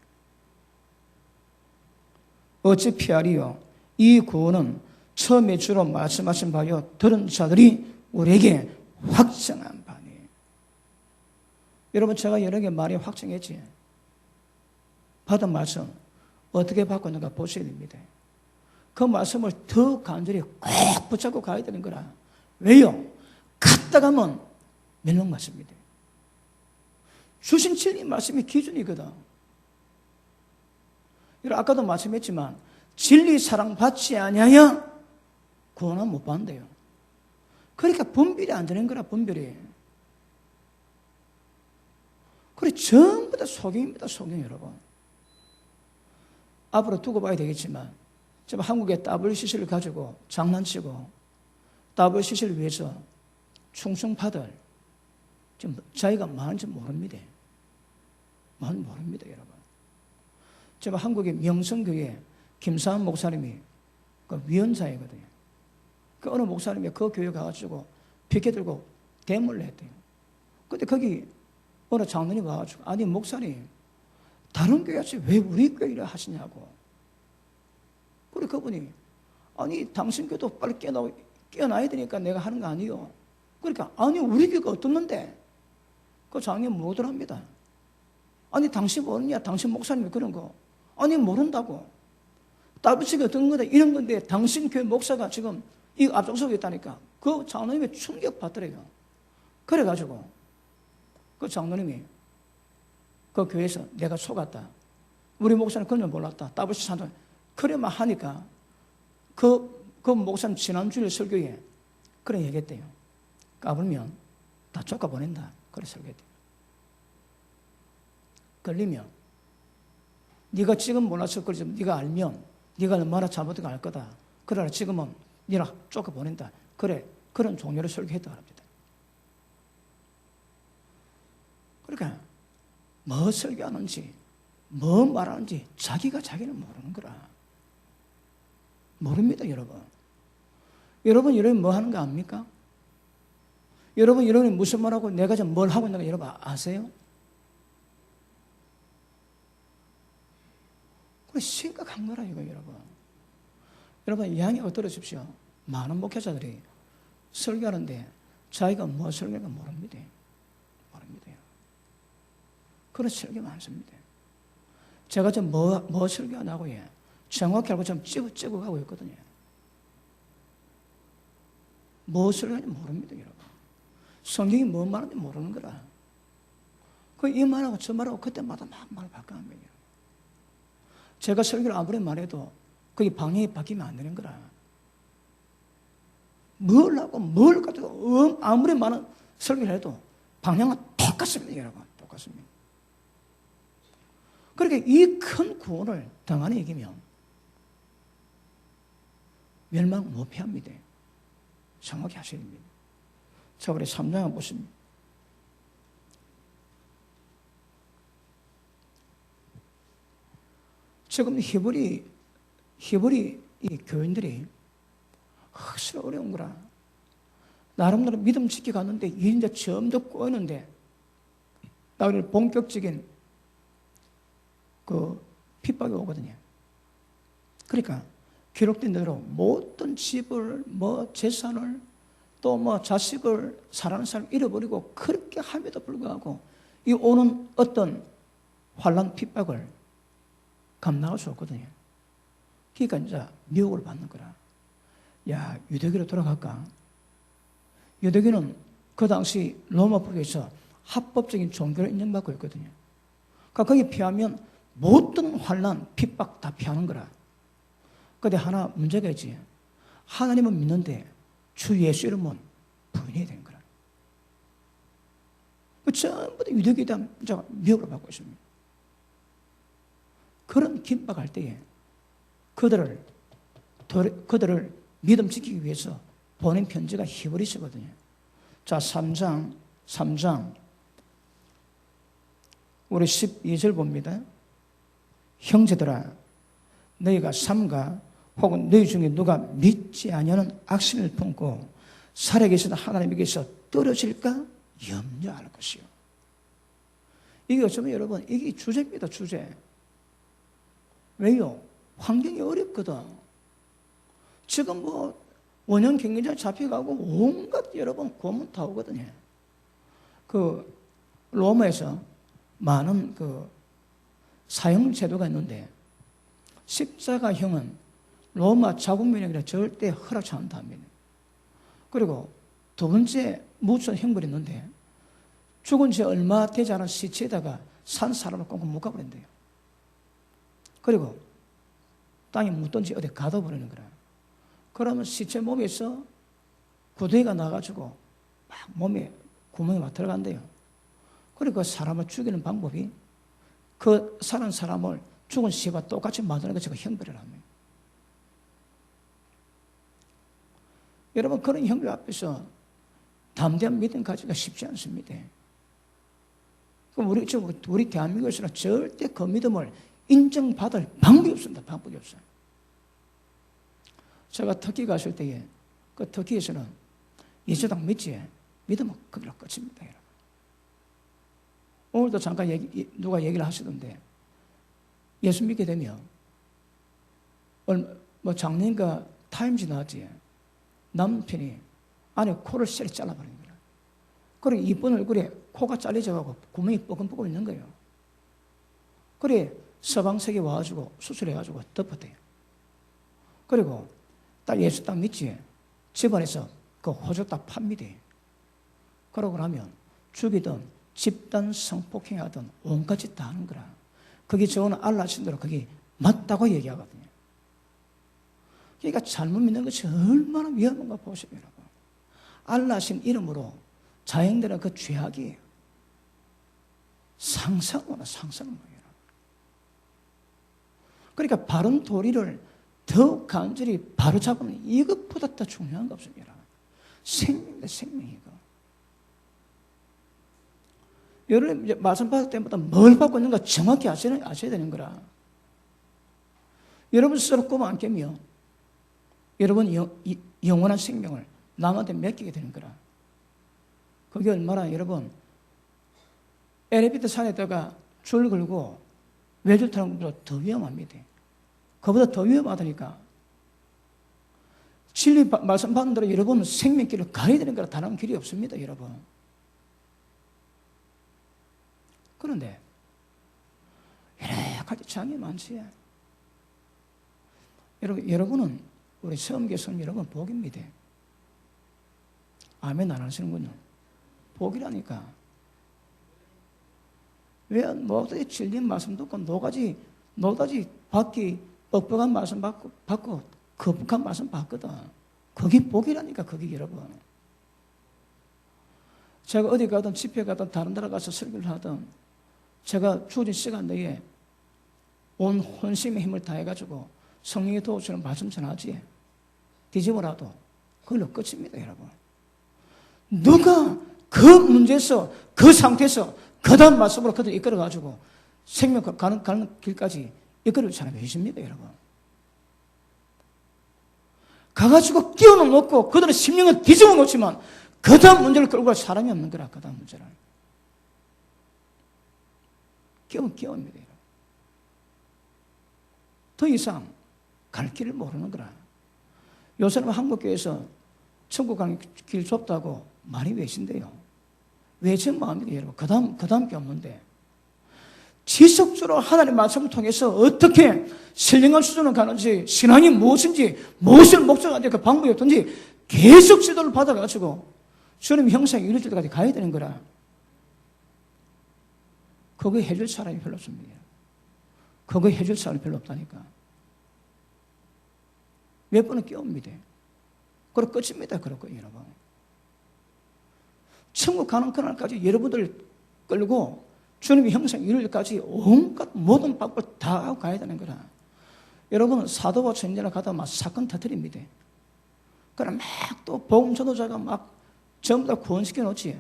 어찌 피하리요. 이 구원은 처음에 주로 말씀하신 바요 들은 자들이 우리에게 확정한 바니. 여러분 제가 여러 개 말이 확정했지. 받은 말씀 어떻게 바꿨는가 보셔야 됩니다. 그 말씀을 더 간절히 꼭 붙잡고 가야 되는 거라. 왜요? 갔다 가면 멸망 맞습니다. 주신 진리 말씀이 기준이거든. 여러분 아까도 말씀했지만 진리 사랑 받지 아니하여 구원은 못 받는데요. 그러니까 분별이 안 되는 거라. 분별이. 그래 전부 다 속임입니다. 속임 여러분. 앞으로 두고 봐야 되겠지만 지금 한국의 WCC를 가지고 장난치고 WCC를 위해서 충성파들 지금 자기가 많은지 모릅니다. 모릅니다, 여러분. 지금 한국의 명성교회 김사한 목사님이 그 위원장이거든요. 그 어느 목사님이 그 교회 가가지고 피켓 들고 대모를 했대요. 근데 거기 어느 장로님 와가지고 아니 목사님 다른 교회에서 왜 우리 교회를 하시냐고. 그래 그분이 아니 당신 교도 빨리 깨어나야 되니까 내가 하는 거 아니요. 그러니까 아니 우리 교회가 어떻는데 그 장로님 모르더랍니다. 아니 당신 모르냐. 당신 목사님이 그런 거 아니 모른다고. WC가 어떤 거다 이런 건데 당신 교회 목사가 지금 이 앞장서고 있다니까. 그 장로님이 충격받더래요. 그래가지고 그 장로님이 그 교회에서 내가 속았다. 우리 목사는 그런 줄 몰랐다. WC 산도 그래만 하니까 그 목사는 지난주에 설교에 그런 얘기했대요. 까불면 다 쫓아보낸다. 그래 설교했대요. 걸리면 네가 지금 몰랐을 거지만 네가 알면 네가 얼마나 잘못한 거 알 거다. 그러나 지금은 네가 쫓아보낸다. 그래 그런 종류를 설교했다고 합니다. 그러니까 뭐 설교하는지 뭐 말하는지 자기가 자기는 모르는 거라. 모릅니다, 여러분. 여러분 뭐 하는 거 압니까? 여러분이 무슨 말하고 내가 지금 뭘 하고 있는 거 여러분 아세요? 그래 심각한 거라 이거 여러분. 여러분 양해가 들으십시오. 많은 목회자들이 설교하는데 자기가 뭐 설교하는가 모릅니다. 그런 설교 많습니다. 제가 지금 뭐 설교하냐고, 예. 정확히 알고 좀 찌고 가고 있거든요. 뭐 설교하는지 모릅니다, 여러분. 성경이 뭐 말하는지 모르는 거라. 이 말하고 저 말하고 그때마다 막 말을 바꿔합니다. 제가 설교를 아무리 말해도 그게 방향이 바뀌면 안 되는 거라. 뭘 하고 뭘 가지고 아무리 많은 설교를 해도 방향은 똑같습니다, 여러분. 똑같습니다. 그렇게 이 큰 구원을 당하니 이기면 멸망 못 피합니다. 정확히 하셔야 됩니다. 자, 우리 3장 보십니다. 지금 히브리 이 교인들이 확실히 어려운 거라. 나름대로 믿음 지켜 갔는데 이제 점점 꼬이는데 나를 본격적인 그 핍박이 오거든요. 그러니까 기록된 대로 모든 집을 재산을 또 자식을 사랑하는 사람 잃어버리고 그렇게 함에도 불구하고 이 오는 어떤 환난 핍박을 감당할 수 없거든요. 그러니까 이제 미혹을 받는 거라. 야, 유대교로 돌아갈까? 유대교는 그 당시 로마 법에서 합법적인 종교를 인정받고 있거든요. 그러니까 거기 피하면 모든 환난, 핍박 다 피하는 거라. 그런데 하나 문제가 있지. 하나님은 믿는데 주 예수 이름은 부인해야 되는 거라. 전부 다 유대교에 대한 미혹을 받고 있습니다. 그런 긴박할 때에 그들을 믿음 지키기 위해서 보낸 편지가 히브리서거든요. 자, 3장 우리 12절 봅니다. 형제들아, 너희가 삼가 혹은 너희 중에 누가 믿지 아니하는 악심을 품고 살아계신 하나님에게서 떨어질까 염려할 것이요. 이게 어쩌면 여러분 이게 주제입니다. 주제. 왜요? 환경이 어렵거든. 지금 원형 경기장 잡혀가고 온갖 여러분 고문 다 오거든요. 그 로마에서 많은 그 사형 제도가 있는데 십자가형은 로마 자국민에게 절대 허락치 않답니다. 그리고 두 번째 무천 형벌이 있는데 죽은 지 얼마 되지 않은 시체에다가 산 사람을 꽁꽁 묶어버린대요. 그리고 땅에 묻든지 어디 가둬버리는 거라. 그러면 시체 몸에서 구더기가 나가지고 막 몸에 구멍이 막 들어간대요. 그리고 그 사람을 죽이는 방법이 그 사는 사람을 죽은 시체와 똑같이 만드는 것이 형벌을 합니다. 여러분, 그런 형벌 앞에서 담대한 믿음 가지기가 쉽지 않습니다. 그럼 우리 대한민국에서는 절대 그 믿음을 인정받을 방법이 없습니다. 방법이 없어요. 제가 터키 갔을 때에 그 터키에서는 예수당 믿지 믿으면 그걸로 끝입니다. 여러분. 오늘도 잠깐 누가 얘기를 하시던데 예수 믿게 되면 작년인가 타임즈 나왔지. 남편이 안에 코를 쎄리 잘라버린 거야. 그리고 이쁜 얼굴에 코가 잘려져가고 구멍이 뻐근뻐근 있는 거예요. 그래 서방색이 와가지고 수술해가지고 덮었대요. 그리고 딱 예수 딱 믿지. 집안에서 그 호적 딱 팝니다. 그러고 나면 죽이든 집단 성폭행하든 온갖 짓 다 하는 거라. 그게 저는 알라 신대로 그게 맞다고 얘기하거든요. 그러니까 잘못 믿는 것이 얼마나 위험한가 보세요, 여러분. 알라신 이름으로 자행되는 그 죄악이에요. 상상하거나 상상을 못해요. 그러니까 바른 도리를 더 간절히 바로 잡으면 이것보다 더 중요한 거 없습니다. 생명입니다, 생명이고. 여러분, 말씀 받을 때마다 뭘 받고 있는가 정확히 아셔야 되는 거라. 여러분 스스로 꿈을 안 깨며 여러분 영원한 생명을 남한테 맡기게 되는 거라. 그게 얼마나 여러분 엘리베이터 산에다가 줄 걸고 외줄 타는 것보다 더 위험합니다. 그보다 더 위험하다니까. 진리 말씀 받는 대로 여러분 생명길을 가야 되는 거라. 다른 길이 없습니다, 여러분. 그런데 이렇게 생각할 때 장애 많지. 여러분은 우리 성교성 여러분 복입니다. 아멘 안 하시는군요. 복이라니까. 왜 노다지 질린 말씀 듣고 노다지 받기 뻑뻑한 말씀 받고 거북한 말씀 받거든. 그게 복이라니까, 그게 여러분. 제가 어디 가든 집회 가든 다른 나라 가서 설교를 하든 제가 주어진 시간 내에 온 혼심의 힘을 다해가지고 성령의 도우처럼 말씀 전하지. 뒤집어라도 그걸로 끝입니다, 여러분. 누가 그 문제에서, 그 상태에서 그 다음 말씀으로 그들 이끌어가지고 생명 가는 길까지 이끌을 사람이 계십니다, 여러분. 가가지고 끼워는 놓고 그들의 심령은 뒤집어 놓지만 그 다음 문제를 끌고 갈 사람이 없는 거라, 그 다음 문제를. 끼웁니다, 여러분. 더 이상 갈 길을 모르는 거라. 요새는 한국교회에서 천국 가는 길 좁다고 말이 외신데요. 외친 마음이에요, 여러분. 그 다음 게 없는데. 지속적으로 하나님의 말씀을 통해서 어떻게 신령한 수준을 가는지, 신앙이 무엇인지, 무엇을 목적하는지, 그 방법이 어떤지 계속 지도를 받아가지고 주님 형상이 이룰 때까지 가야 되는 거라. 그거 해줄 사람이 별로 없습니다. 그거 해줄 사람이 별로 없다니까. 몇 번은 깨웁니다. 그리고 끝입니다. 그렇고 여러분. 천국 가는 그날까지 여러분들 끌고 주님의 형상 이룰 때까지 온갖 모든 방법을 다 하고 가야 되는 거라. 여러분 사도와 전쟁을 가다 막 사건 터뜨립니다. 그럼 막 또 복음 전도자가 막 전부 다 구원시켜 놓지.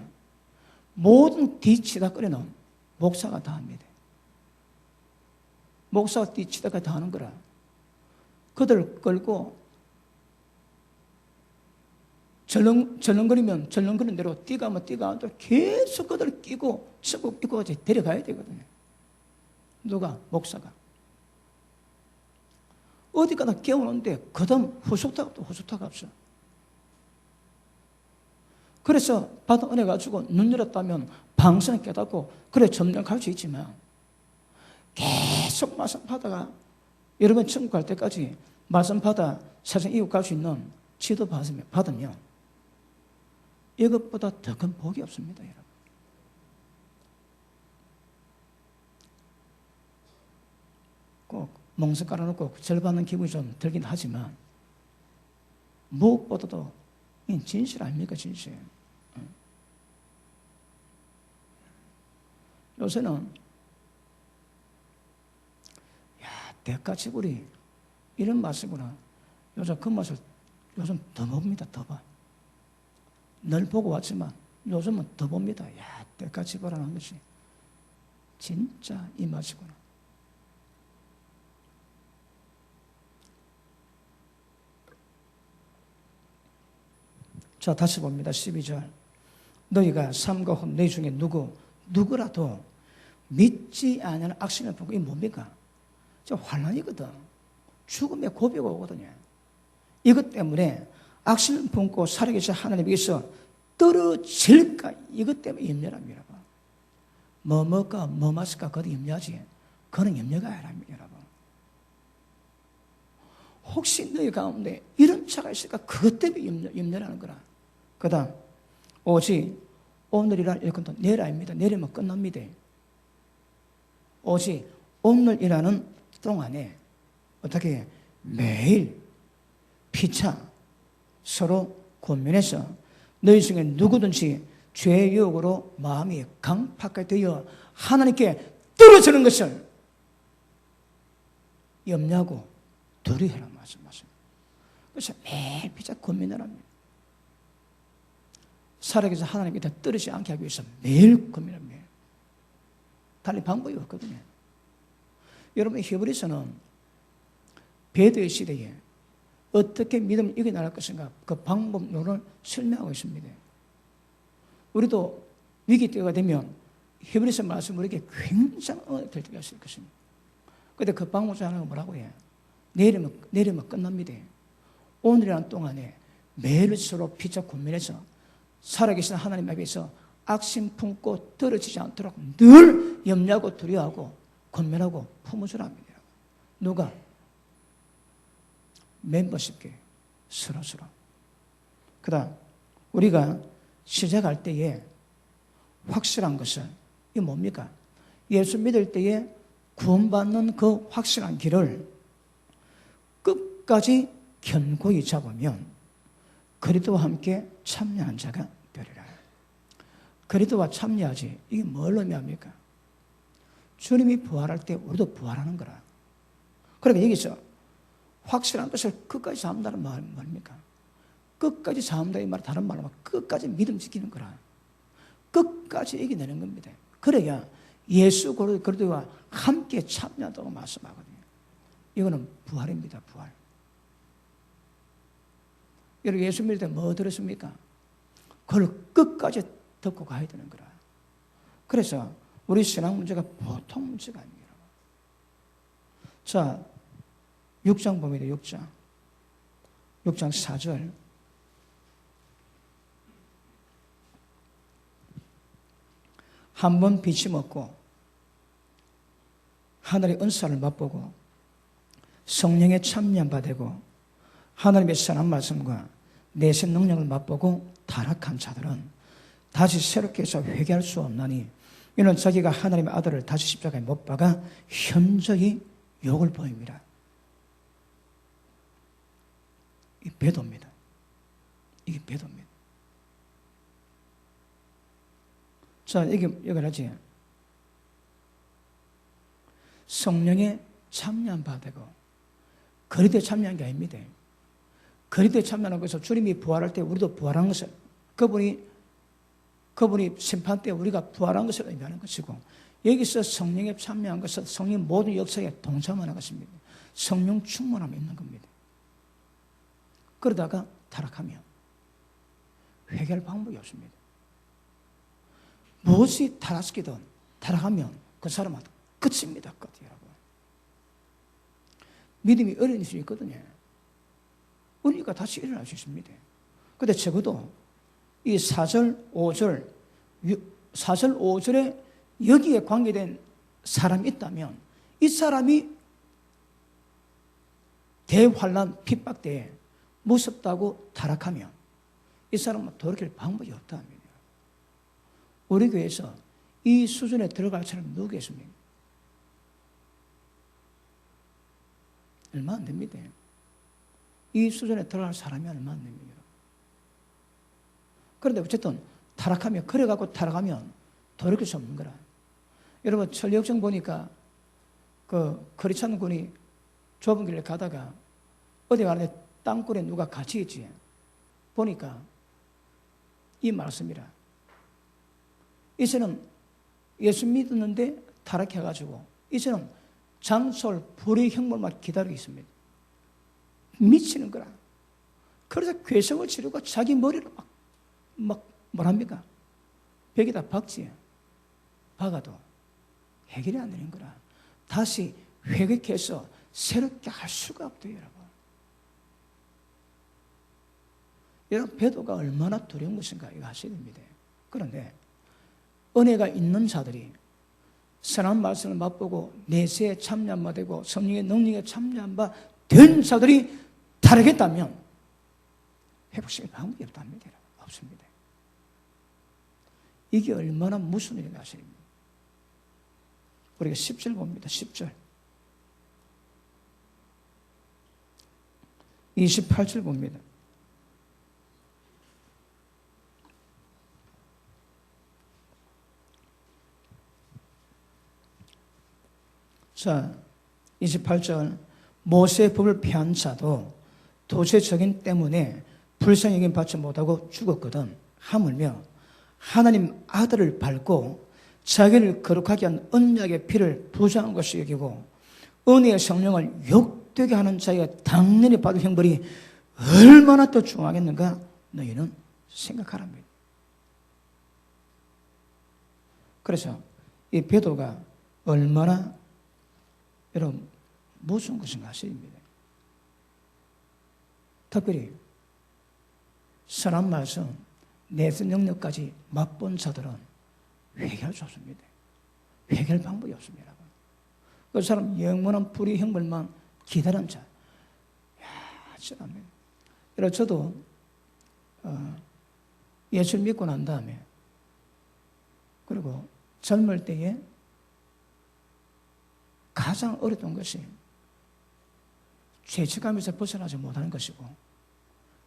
모든 뒤치다거리는 목사가 다 합니다. 목사가 뒤치다까지 다 하는 거라. 그들 끌고 절렁거리면 절렁거리는 대로 뛰가면 뛰가 계속 그들을 끼고 천국 입구까지 데려가야 되거든요. 누가? 목사가. 어디 가나 깨우는데 그 다음 후속타가 없어. 그래서 받은 은혜 가지고 눈 열었다면 방선을 깨닫고 그래 점령 갈 수 있지만 계속 말씀 받아가 여러분 천국 갈 때까지 말씀 받아 세상 이웃 갈 수 있는 지도 받으면 이것보다 더 큰 복이 없습니다, 여러분. 꼭 멍석 깔아놓고 절받는 기분이 좀 들긴 하지만 무엇보다도 진실 아닙니까, 진실. 요새는 대가치불이 이런 맛이구나. 요즘 그 맛을 요즘 더 봅니다, 더 봐. 늘 보고 왔지만 요즘은 더 봅니다. 대가치불이라는 것이 진짜 이 맛이구나. 자, 다시 봅니다. 12절. 너희가 삼가 후 너희 중에 누구라도 믿지 않는 악신을 품고, 이게 뭡니까? 저 환난이거든. 죽음의 고비가 오거든요. 이것 때문에 악신을 품고 살아계신 하나님께서 떨어질까? 이것 때문에 염려랍니다. 뭐 먹을까, 뭐 마실까, 그것도 염려하지. 그거는 염려가 아니랍니다, 여러분. 혹시 너희 가운데 이런 차가 있을까? 그것 때문에 염려하는 거라. 그 다음, 오직 오늘이란 일꾼도 내일 아닙니다. 내일이면 끝납니다. 오직 오늘이라는 동안에 어떻게 매일 피차 서로 권면해서 너희 중에 누구든지 죄의 유혹으로 마음이 강팍하게 되어 하나님께 떨어지는 것을 염려하고 두려워하라 말씀하십니다. 그래서 매일 피차 권면을 합니다. 살아계신 하나님께 떨어지지 않게 하기 위해서 매일 고민합니다. 달리 방법이 없거든요. 여러분, 히브리서는 베드의 시대에 어떻게 믿음을 이겨나갈 것인가 그 방법론을 설명하고 있습니다. 우리도 위기 때가 되면 히브리서 말씀 우리에게 굉장히 은혜가 될 때가 있을 것입니다. 그런데 그 방법 중 하나가 뭐라고 해요? 내일이면 끝납니다. 오늘이라는 동안에 매일 서로 피차 고민해서 살아계신 하나님 앞에서 악심 품고 떨어지지 않도록 늘 염려하고 두려워하고 권면하고 품어주랍니다. 누가? 멤버십께 서로서로. 그 다음 우리가 시작할 때에 확실한 것은 이게 뭡니까? 예수 믿을 때에 구원받는 그 확실한 길을 끝까지 견고히 잡으면 그리스도와 함께 참여한 자가 되리라. 그리스도와 참여하지. 이게 뭘 의미합니까? 주님이 부활할 때 우리도 부활하는 거라. 그러니까 여기서 확실한 것을 끝까지 잡는다는 말은 뭡니까? 끝까지 잡는다 이 말 다른 말로 끝까지 믿음 지키는 거라. 끝까지 이겨내는 겁니다. 그래야 예수 그리스도와 함께 참여한다고 말씀하거든요. 이거는 부활입니다. 부활. 여러분 예수 믿을 때 뭐 들었습니까? 그걸 끝까지 듣고 가야 되는 거라. 그래서 우리 신앙 문제가 보통 문제가 아닙니다. 자, 6장 봅니다. 6장 4절. 한 번 빛이 먹고 하늘의 은사를 맛보고 성령의 참여한 바 되고 하나님의 선한 말씀과 내세 능력을 맛보고 타락한 자들은 다시 새롭게 해서 회개할 수 없나니 이는 자기가 하나님의 아들을 다시 십자가에 못 박아 현저히 욕을 보입니다. 이게 배도입니다. 이게 배도입니다. 자, 여기 하지. 성령에 참여한 바 되고 그리스도에 참여한 게 아닙니다. 그리스도에 참여하는 것은 주님이 부활할 때 우리도 부활한 것을 그분이 심판 때 우리가 부활한 것을 의미하는 것이고 여기서 성령에 참여한 것은 성령 모든 역사에 동참하는 것입니다. 성령 충만함이 있는 겁니다. 그러다가 타락하면 회개할 방법이 없습니다. 무엇이 타락하면 그 사람은 끝입니다. 끝, 여러분. 믿음이 어려울 수 있거든요. 우리가 다시 일어날 수 있습니다. 그런데 적어도 이 4절, 5절에 여기에 관계된 사람이 있다면 이 사람이 대환란 핍박 때에 무섭다고 타락하면 이 사람은 돌이킬 방법이 없다 합니다. 우리 교회에서 이 수준에 들어갈 사람이 누구겠습니까? 얼마 안 됩니다. 이 수준에 들어갈 사람이 얼마 안 됩니다. 그런데 어쨌든 타락하면 그래갖고 타락하면 돌이킬 수 없는 거라. 여러분 천리역정 보니까 그 크리스찬 군이 좁은 길을 가다가 어디 가는데 땅굴에 누가 갇혀 있지. 보니까 이 말씀이라. 이제는 예수 믿었는데 타락해가지고 이제는 장솔 불의 형벌만 기다리고 있습니다. 미치는 거라. 그래서 괴성을 지르고 자기 머리를 막 뭐랍니까? 벽에다 박지. 박아도 해결이 안 되는 거라. 다시 회개해서 새롭게 할 수가 없대요, 여러분. 여러분, 배도가 얼마나 두려운 것인가 이거 아셔야 됩니다. 그런데 은혜가 있는 자들이 선한 말씀을 맛보고 내세에 참여한 바 되고 성령의 능력에 참여한 바 된 자들이 타락했다면 회복시킬 방법이 없답니다. 없습니다. 이게 얼마나 무슨 일인가 아십니까? 우리가 10절 봅니다. 10절 28절 봅니다. 자, 28절 모세의 법을 폐한 자도 도시의 적인 때문에 불쌍히 여김 받지 못하고 죽었거든. 하물며 하나님 아들을 밟고 자기를 거룩하게 한 언약의 피를 부정한 것이 여기고 은혜의 성령을 욕되게 하는 자가 당연히 받을 형벌이 얼마나 더 중하겠는가 너희는 생각하랍니다. 그래서 이 배도가 얼마나 여러분 무슨 것인가 아십니다. 특별히 선한 말씀, 내세 능력까지 맛본 자들은 회개할 수 없습니다. 회개할 방법이 없습니다. 그 사람 영원한 불의 형벌만 기다리는 자. 야, 참. 여러분, 저도 예수 믿고 난 다음에, 그리고 젊을 때에 가장 어려운 것이 죄책감에서 벗어나지 못하는 것이고,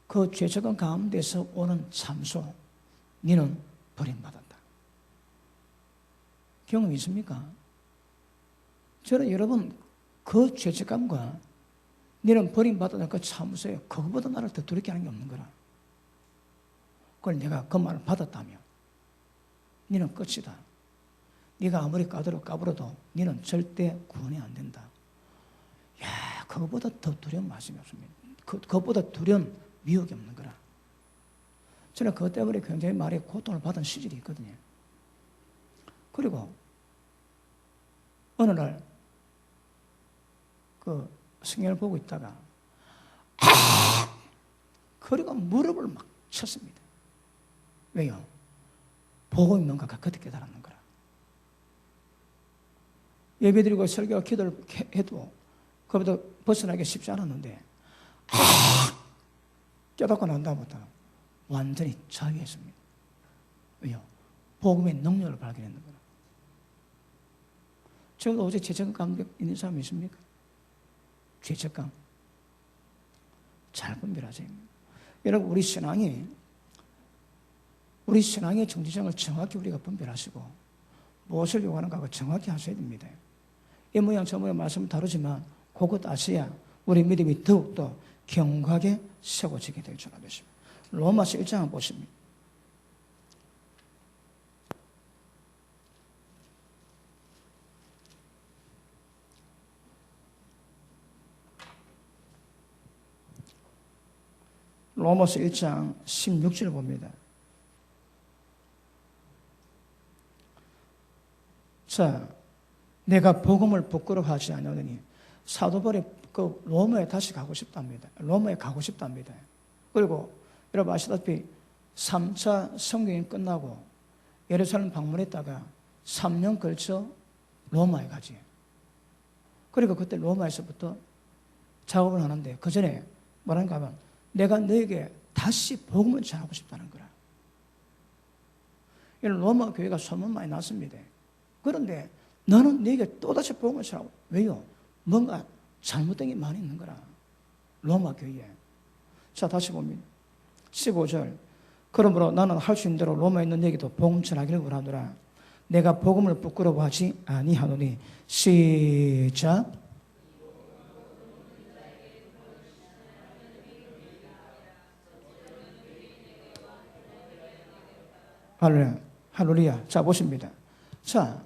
그 죄책감 가운데서 오는 참소, 너는 버림받았다. 경험이 있습니까? 저는 여러분, 그 죄책감과 너는 버림받았다는 그 참소에 그거보다 나를 더 두렵게 하는 게 없는 거라. 그걸 내가 그 말을 받았다면 너는 끝이다. 네가 아무리 까불어도 너는 절대 구원이 안 된다. 야, 그거보다 더 두려운 말씀이 없습니다. 그것보다 두려운 미혹이 없는 거라. 저는 그것 때문에 굉장히 많이 고통을 받은 시절이 있거든요. 그리고 어느 날 그 성경을 보고 있다가 그리고 무릎을 막 쳤습니다. 왜요? 복음이 뭔가가 그때 깨달았는 거라. 예배드리고 설교와 기도를 해도 그보다 벗어나기 쉽지 않았는데 깨닫고 난 다음부터 완전히 자유했습니다. 왜요? 복음의 능력을 발견했는 거라. 지금도 어제 죄책감 가운데 있는 사람이 있습니까? 죄책감. 잘 분별하세요. 여러분, 우리 신앙의 정체성을 정확히 우리가 분별하시고 무엇을 요구하는가 정확히 하셔야 됩니다. 이 모양 저 모양 말씀은 다르지만 그것 아셔야 우리 믿음이 더욱더 견고하게 세워지게 될 줄 알겠습니다. 로마서 1장을 보십니다. 로마서 1장 16절을 봅니다. 자, 내가 복음을 부끄러워하지 않으니 사도 바울이 그 로마에 다시 가고 싶답니다. 로마에 가고 싶답니다. 그리고 여러분 아시다시피 3차 성경이 끝나고 예루살렘 방문했다가 3년 걸쳐 로마에 가지. 그리고 그때 로마에서부터 작업을 하는데 그 전에 뭐라는가 하면 내가 너에게 다시 복음을 전하고 싶다는 거라. 이런 로마 교회가 소문 많이 났습니다. 그런데 너는 너에게 또다시 복음을 전하고. 왜요? 뭔가 잘못된 게 많이 있는 거라. 로마 교회에. 자, 다시 봅니다. 15절. 그러므로 나는 할 수 있는 대로 로마에 있는 너에게도 복음 전하기를 원하노라. 내가 복음을 부끄러워하지 아니하노니. 시작. 할렐루야. 자, 보십니다. 자,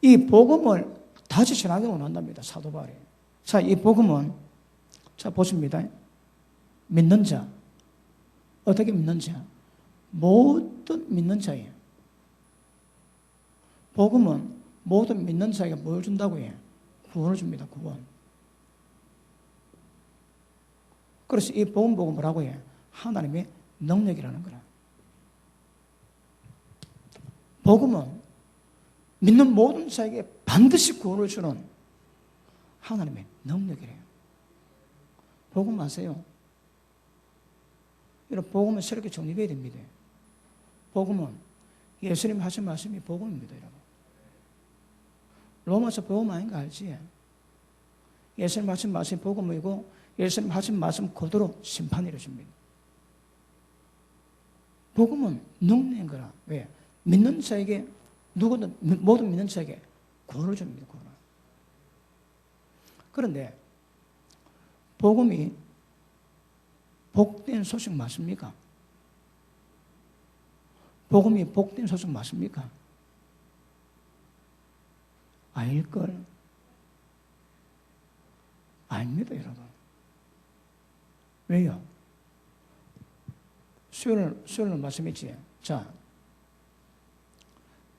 이 복음을 다시 전하기 원한답니다. 사도 바울이. 자, 이 복음은, 자, 보십니다. 믿는 자. 어떻게 믿는 자? 모든 믿는 자예요. 복음은 모든 믿는 자에게 뭘 준다고 해요? 구원을 줍니다. 구원. 그래서 이 복음 보고 뭐라고 해요? 하나님의 능력이라는 거라. 복음은 믿는 모든 자에게 반드시 구원을 주는 하나님의 능력이래요. 복음 아세요? 여러분, 복음은 새롭게 정립해야 됩니다. 복음은 예수님 하신 말씀이 복음입니다, 여러분. 로마서 복음 아닌 거 알지? 예수님 하신 말씀이 복음이고 예수님 하신 말씀 그대로 심판이 이루어집니다. 복음은 능력인 거라. 왜? 믿는 자에게, 누구든, 모든 믿는 자에게 구원을 줍니다, 구원을. 그런데, 복음이 복된 소식 맞습니까? 복음이 복된 소식 맞습니까? 아닐걸? 아닙니다, 여러분. 왜요? 수요일 말씀했지. 자,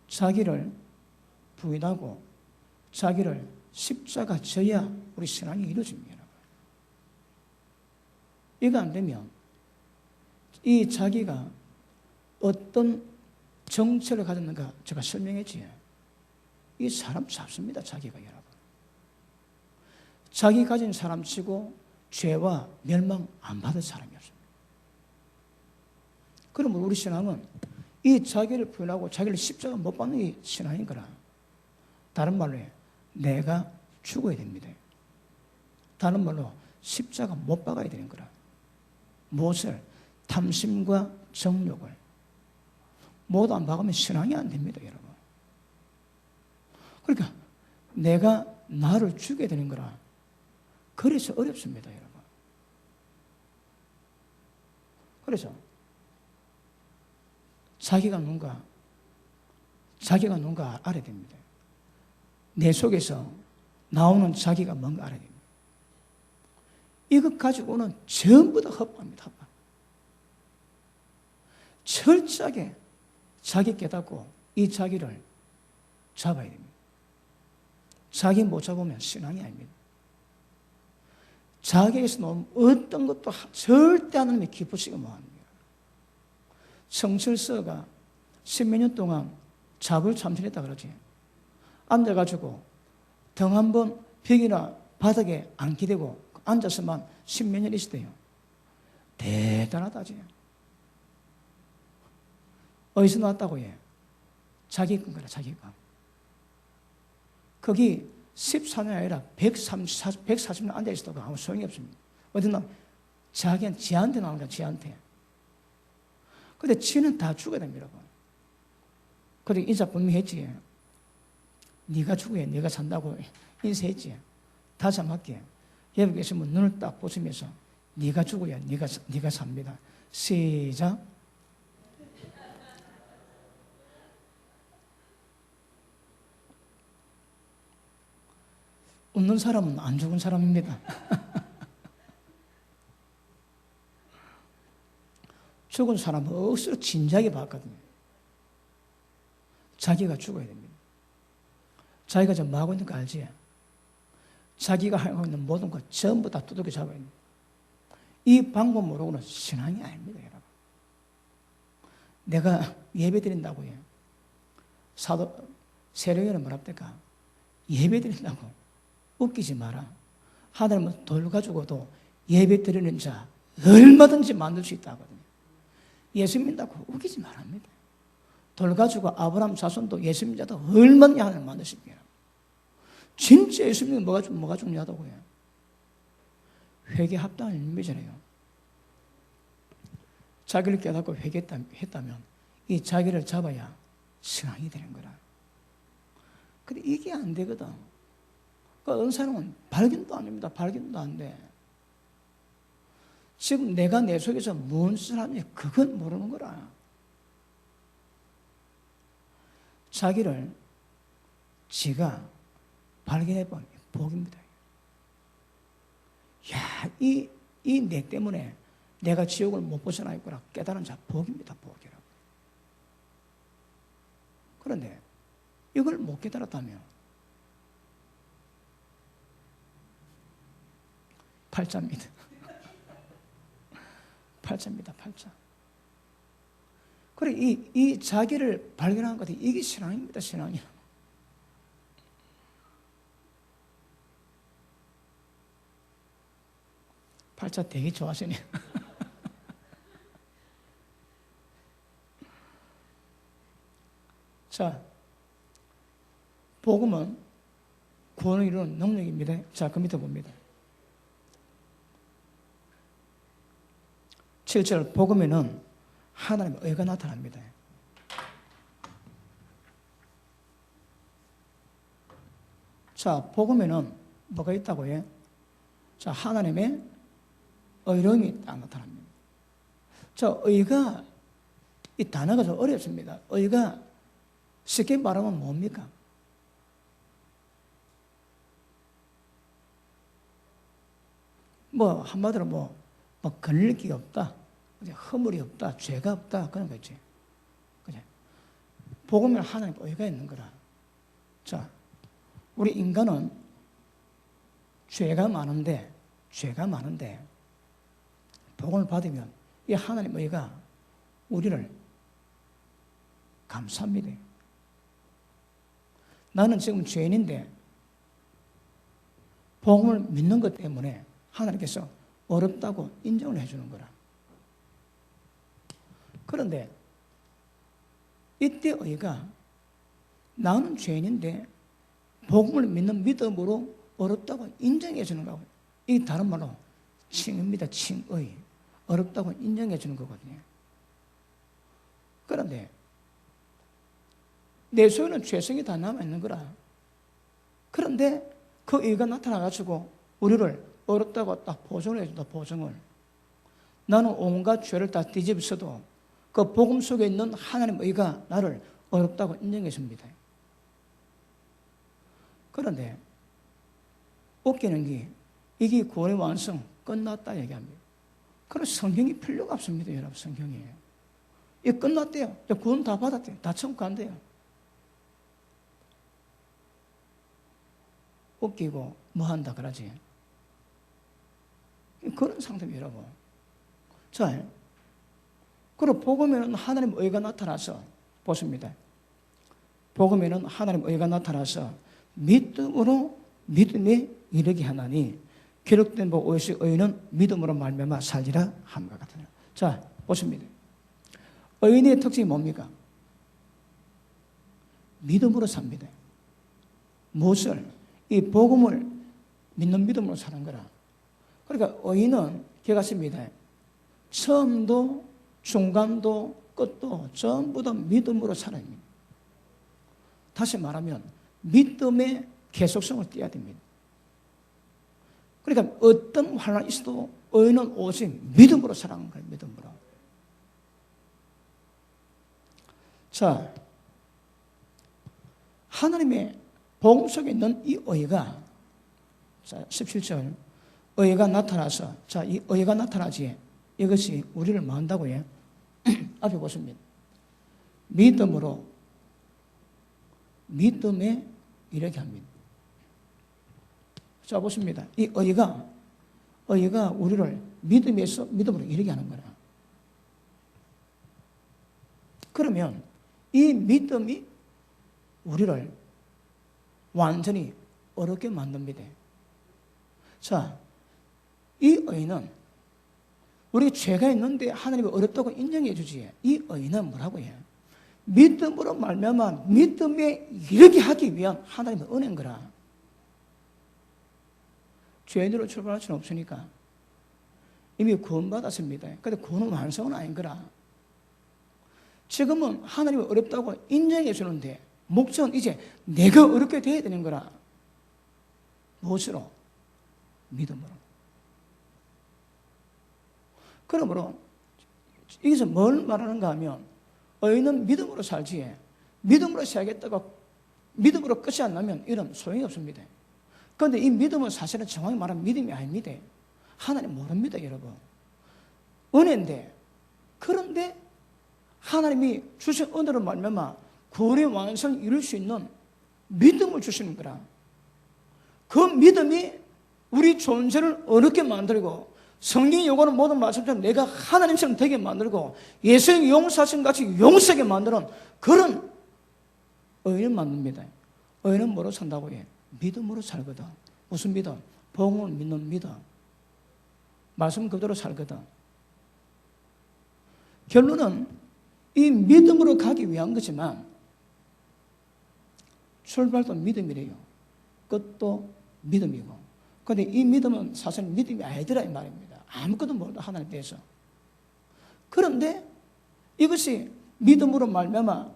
자기를 부인하고 자기를 십자가 져야 우리 신앙이 이루어집니다. 이거 안 되면 이 자기가 어떤 정체를 가졌는가 제가 설명했지. 이 사람 잡습니다, 자기가 여러분. 자기 가진 사람치고 죄와 멸망 안 받은 사람이 없습니다. 그러면 우리 신앙은 이 자기를 부인하고 자기를 십자가 못 받는 게 신앙인 거라. 다른 말로 내가 죽어야 됩니다. 다른 말로 십자가 못 박아야 되는 거라. 무엇을? 탐심과 정욕을. 모두 안 박으면 신앙이 안 됩니다, 여러분. 그러니까 내가 나를 죽여야 되는 거라. 그래서 어렵습니다, 여러분. 그래서 자기가 누군가 알아야 됩니다. 내 속에서 나오는 자기가 뭔가 알아야 됩니다. 이것 가지고는 전부 다 헛밥입니다, 헛밥. 철저하게 자기 깨닫고 이 자기를 잡아야 됩니다. 자기 못 잡으면 신앙이 아닙니다. 자기에서 나오는 어떤 것도 절대 하나님이 기쁘시게 못합니다. 성철서가 10몇 년 동안 잡을 참선했다 그러지. 앉아가지고 등 한번 벽이나 바닥에 안 기대고 앉아서만 10몇 년 있었대요. 대단하다지. 어디서 나왔다고 해? 자기 건 거라, 자기 건. 거기 14년 아니라 140년 앉아있어도 아무 소용이 없습니다. 어디나 자기는 지한테 나오는 거야, 지한테. 근데 지는 다 죽어야 됩니다. 그래 인사 분명히 했지. 네가 죽어야 네가 산다고 인사했지. 다시 한번 할게. 여기 계시면 눈을 딱 보시면서 네가 죽어야 네가 삽니다. 시작. 웃는 사람은 안 죽은 사람입니다. 죽은 사람은 억수로 진지하게 봤거든요. 자기가 죽어야 됩니다. 자기가 지금 뭐 하고 있는 거 알지? 자기가 하고 있는 모든 것 전부 다 두들겨 잡아야 됩니다. 이 방법 모르고는 신앙이 아닙니다, 여러분. 내가 예배 드린다고 해요. 사도 세례요한은 뭐랍니까? 예배 드린다고 웃기지 마라. 하나님은 돌 가지고도 예배 드리는 자 얼마든지 만들 수 있다 하거든요. 예수 믿는다고 웃기지 말합니다. 돌 가지고 아브라함 자손도 예수 믿는 자도 얼마든지 하나님 만들 수 있습니다. 진짜 예수 믿는 뭐가 중요하다고 해요? 회개 합당한 의미잖아요. 자기를 깨닫고 회개했다면 이 자기를 잡아야 신앙이 되는 거라. 근데 이게 안 되거든. 그러니까 어떤 사람은 발견도 안 됩니다. 발견도 안 돼. 지금 내가 내 속에서 무엇을 하는지 그건 모르는 거라. 자기를 지가 발견해보면 복입니다. 야, 이 내 때문에 내가 지옥을 못 벗어나 있구나 깨달은 자 복입니다. 복이라고. 그런데 이걸 못 깨달았다면 팔자입니다. 팔자입니다. 팔자. 그래 이 자기를 발견한 것 이게 신앙입니다. 신앙이야. 팔자 되게 좋아하시네. 자, 복음은 구원을 이루는 능력입니다. 자, 그 밑에 봅니다. 7절 복음에는 하나님의 의가 나타납니다. 자, 복음에는 뭐가 있다고 해? 자, 하나님의 의로움이 딱 나타납니다. 자, 의가 이 단어가 좀 어렵습니다. 의가 쉽게 말하면 뭡니까? 뭐 한마디로 뭐 걸릴 게 없다, 허물이 없다, 죄가 없다 그런 거지. 그죠? 복음에 하나님 의가 있는 거라. 자, 우리 인간은 죄가 많은데 복음을 받으면 이 하나님 의가 우리를 감쌉니다. 나는 지금 죄인인데 복음을 믿는 것 때문에 하나님께서 어렵다고 인정을 해주는 거라. 그런데 이때 의가 나는 죄인인데 복음을 믿는 믿음으로 어렵다고 인정해 주는 거고, 이게 다른 말로 칭입니다. 칭의. 어렵다고 인정해 주는 거거든요. 그런데 내 속에는 죄성이 다 남아있는 거라. 그런데 그 의가 나타나가지고 우리를 어렵다고 딱 보정을 해준다. 보정을. 나는 온갖 죄를 다 뒤집어서도 그 복음 속에 있는 하나님의 의가 나를 어렵다고 인정해 줍니다. 그런데 웃기는 게 이게 구원의 완성 끝났다 얘기합니다. 그런 성경이 필요가 없습니다. 여러분, 성경이. 이게 끝났대요. 구원 다 받았대요. 다 천국 간대요. 웃기고 뭐 한다 그러지. 그런 상태입니다, 여러분. 자, 그리고 복음에는 하나님의 의가 나타나서 보십니다. 복음에는 하나님의 의가 나타나서 믿음으로 믿음에 이르게 하나니 기록된 바 오직 의인은 믿음으로 말미암아 살리라 함과 같으니라. 자, 보십니다. 의인의 특징이 뭡니까? 믿음으로 삽니다. 무엇을? 이 복음을 믿는 믿음으로 사는 거라. 그러니까 의인은 기억하십니다. 처음도 중간도 끝도 전부 다 믿음으로 살아야 됩니다. 다시 말하면 믿음의 계속성을 띄어야 됩니다. 그러니까 어떤 환난이 있어도 의인은 오직 믿음으로 살아가는 거예요. 믿음으로. 자, 하나님의 복음 속에 있는 이 의가, 자, 17절 의가 나타나서, 자, 이 의가 나타나지. 이것이 우리를 뭐 한다고요? 앞에 보십니다. 믿음으로 믿음에 이르게 합니다. 자, 보십니다. 이 의가 우리를 믿음에서 믿음으로 이르게 하는 거라. 그러면 이 믿음이 우리를 완전히 어렵게 만듭니다. 자, 이 의는 우리 죄가 있는데 하나님이 어렵다고 인정해 주지. 이 의는 뭐라고 해요? 믿음으로 말미암아 믿음에 이르게 하기 위한 하나님의 은혜인 거라. 죄인으로 출발할 수는 없으니까 이미 구원받았습니다. 그런데 구원은 완성은 아닌 거라. 지금은 하나님이 어렵다고 인정해 주는데 목적은 이제 내가 어렵게 돼야 되는 거라. 무엇으로? 믿음으로. 그러므로 여기서 뭘 말하는가 하면 의인은 믿음으로 살지, 믿음으로 살겠다고 믿음으로 끝이 안 나면 이런 소용이 없습니다. 그런데 이 믿음은 사실은 정확히 말하면 믿음이 아닙니다. 하나님 모릅니다, 여러분. 은혜인데, 그런데 하나님이 주신 은혜로 말미암아 구원의 완성을 이룰 수 있는 믿음을 주시는 거라. 그 믿음이 우리 존재를 어렵게 만들고 성경이 요구하는 모든 말씀처럼 내가 하나님처럼 되게 만들고 예수의 용사신 같이 용서하게 만드는 그런 의인을 만듭니다. 의인은 뭐로 산다고 해? 믿음으로 살거든. 무슨 믿음? 복음을 믿는 믿음. 말씀 그대로 살거든. 결론은 이 믿음으로 가기 위한 거지만 출발도 믿음이래요. 끝도 믿음이고. 그런데 이 믿음은 사실 믿음이 아니더라 이 말입니다. 아무것도 모르다 하나님에 대해서. 그런데 이것이 믿음으로 말미암아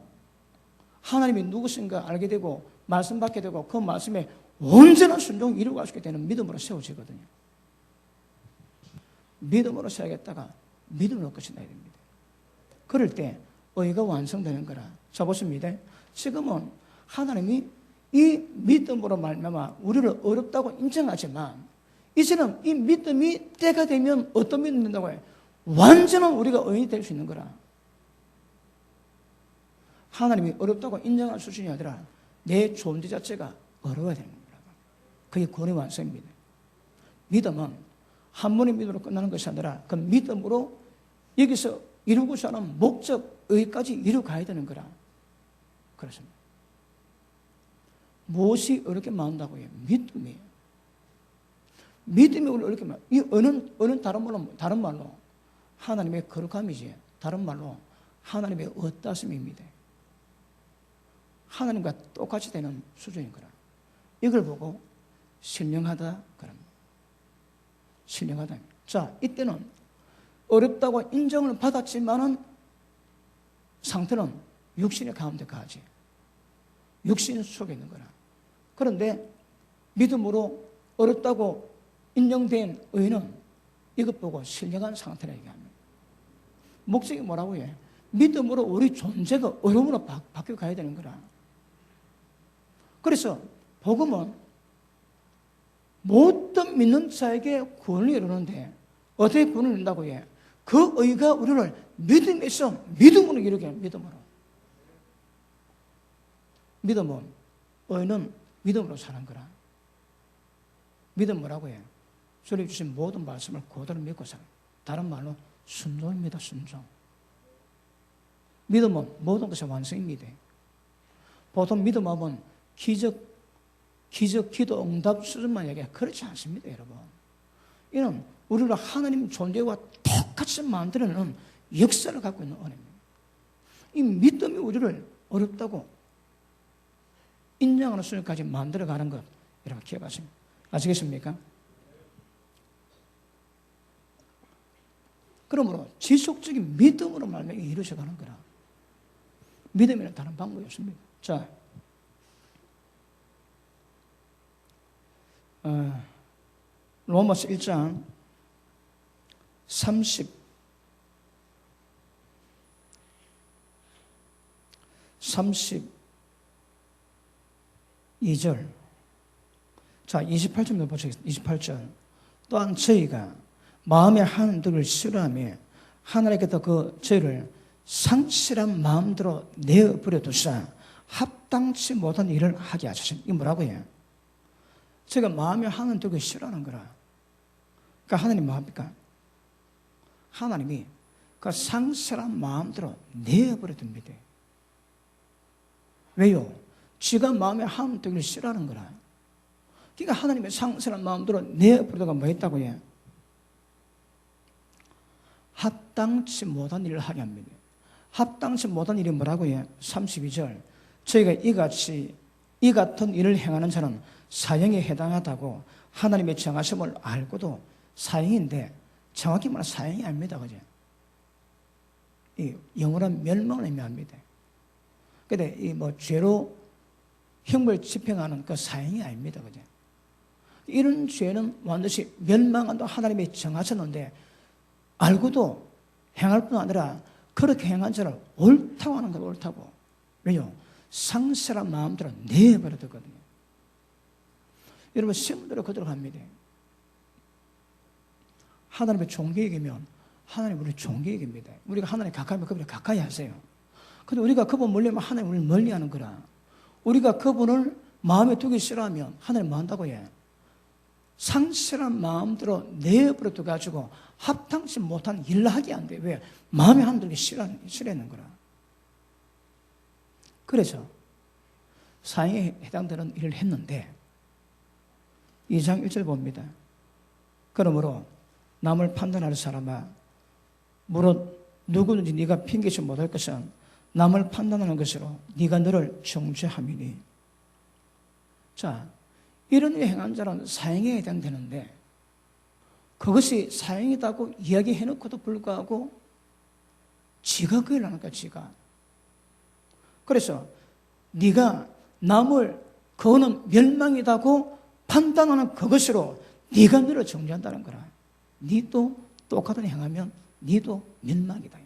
하나님이 누구신가 알게 되고 말씀 받게 되고 그 말씀에 온전한 순종을 이루고 갈 수 있게 되는 믿음으로 세워지거든요. 믿음으로 살겠다가 믿음으로 끝이 나야 됩니다. 그럴 때 의가 완성되는 거라. 자, 보십니다. 지금은 하나님이 이 믿음으로 말미암아 우리를 어렵다고 인정하지만 이제는 이 믿음이 때가 되면 어떤 믿음이 된다고 해요? 완전한 우리가 의인이 될 수 있는 거라. 하나님이 어렵다고 인정할 수준이 아니라 내 존재 자체가 어려워야 되는 거라. 그게 구원의 완성입니다. 믿음은 한 번의 믿음으로 끝나는 것이 아니라 그 믿음으로 여기서 이루고자 하는 목적의까지 이루어 가야 되는 거라. 그렇습니다. 무엇이 어렵게 만든다고 해요? 믿음이에요. 믿음이 우리를 이렇게 말, 이 어는 다른 말로 하나님의 거룩함이지, 다른 말로 하나님의 어따스미입니다. 하나님과 똑같이 되는 수준인 거라. 이걸 보고 신령하다 그럽니다. 신령하다. 자, 이때는 어렵다고 인정을 받았지만은 상태는 육신의 가운데 가지. 육신 속에 있는 거라. 그런데 믿음으로 어렵다고 인정된 의는 이것 보고 신령한 상태라 얘기합니다. 목적이 뭐라고 해? 믿음으로 우리 존재가 어려움으로 바뀌어 가야 되는 거라. 그래서 복음은 모든 믿는 자에게 구원을 이루는데 어떻게 구원을 이룬다고 해? 그 의가 우리를 믿음에서 믿음으로 이루게 해. 믿음은 의는 믿음으로 사는 거라. 믿음 뭐라고 해? 주님 주신 모든 말씀을 그대로 믿고 사는. 다른 말로 순종입니다. 순종. 믿음은 모든 것의 완성입니다. 보통 믿음하면 기적, 기도, 응답 수준만 얘기해. 그렇지 않습니다, 여러분. 이는 우리를 하나님 존재와 똑같이 만들어내는 역사를 갖고 있는 은혜입니다. 이 믿음이 우리를 어렵다고 인정하는 수준까지 만들어가는 것, 여러분 기억하십니까? 아시겠습니까? 그러므로 지속적인 믿음으로 말미암아 이루어져가는 거라. 믿음에는 다른 방법이 없습니다. 자, 로마서 1장 32절. 자, 28절부터 보시겠습니다. 28절. 또한 저희가 마음에 하는 뜻을 싫어하며 하나님께서 그 저희를 상실한 마음대로 내어버려 두사 합당치 못한 일을 하게 하셨습니다. 이게 뭐라고 해요? 제가 마음에 하는 뜻을 싫어하는 거라. 그러니까 하나님 뭐합니까? 하나님이 그 상실한 마음대로 내어버려 둡니다. 왜요? 지가 마음에 하는 뜻을 싫어하는 거라. 그러니까 하나님의 상실한 마음대로 내어버려가 뭐 했다고 해요? 합당치 못한 일을 하게 합니다. 합당치 못한 일이 뭐라고 해요? 32절. 저희가 이 같은 일을 행하는 자는 사형에 해당하다고 하나님의 정하심을 알고도 사형인데 정확히 말하면 사형이 아닙니다. 그죠? 이 영원한 멸망을 의미합니다. 근데 이 죄로 형벌 집행하는 그 사형이 아닙니다. 그죠? 이런 죄는 완전히 멸망한다고 하나님이 정하셨는데 알고도 행할 뿐 아니라 그렇게 행한 자를 옳다고 하는 건 옳다고. 왜요? 상실한 마음대로 내버려두거든요. 여러분 시험대로 그대로 갑니다. 하나님의 종교이기면 하나님 우리 종교이깁니다. 우리가 하나님 가까이면 그분을 가까이 하세요. 근데 우리가 그분 멀리하면 하나님 우리를 멀리하는 거라. 우리가 그분을 마음에 두기 싫어하면 하나님 뭐 한다고 해? 상실한 마음대로 내버려 두가지고 합당치 못한 일을 하게 안 돼. 왜? 마음에 안 들게 싫어하는 거라. 그래서 사형에 해당되는 일을 했는데 2장 1절 봅니다. 그러므로 남을 판단할 사람아 무릇 누구든지 네가 핑계치 못할 것은 남을 판단하는 것으로 네가 너를 정죄함이니. 자, 이런 일을 행한 자는 사형에 해당되는데 그것이 사형이다고 이야기해놓고도 불구하고 지가 그걸 하니까 지가. 그래서 네가 남을 그거는 멸망이다고 판단하는 그것으로 네가 너를 정죄한다는 거라. 네도 똑같은 행하면 네도 멸망이다.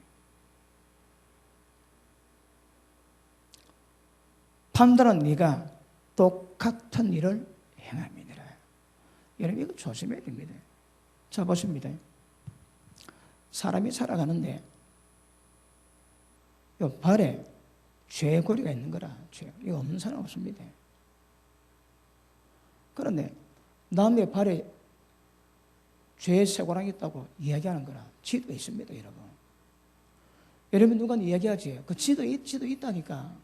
판단한 네가 똑같은 일을 행함이니라. 여러분 이거 조심해야 됩니다. 자 보십니다. 사람이 살아가는데 요 발에 죄고리가 있는 거라. 이거 없는 사람 없습니다. 그런데 남의 발에 죄의 쇠고랑이 있다고 이야기하는 거라. 지도 있습니다, 여러분. 여러분 누가 이야기하지? 그 지도 있다니까.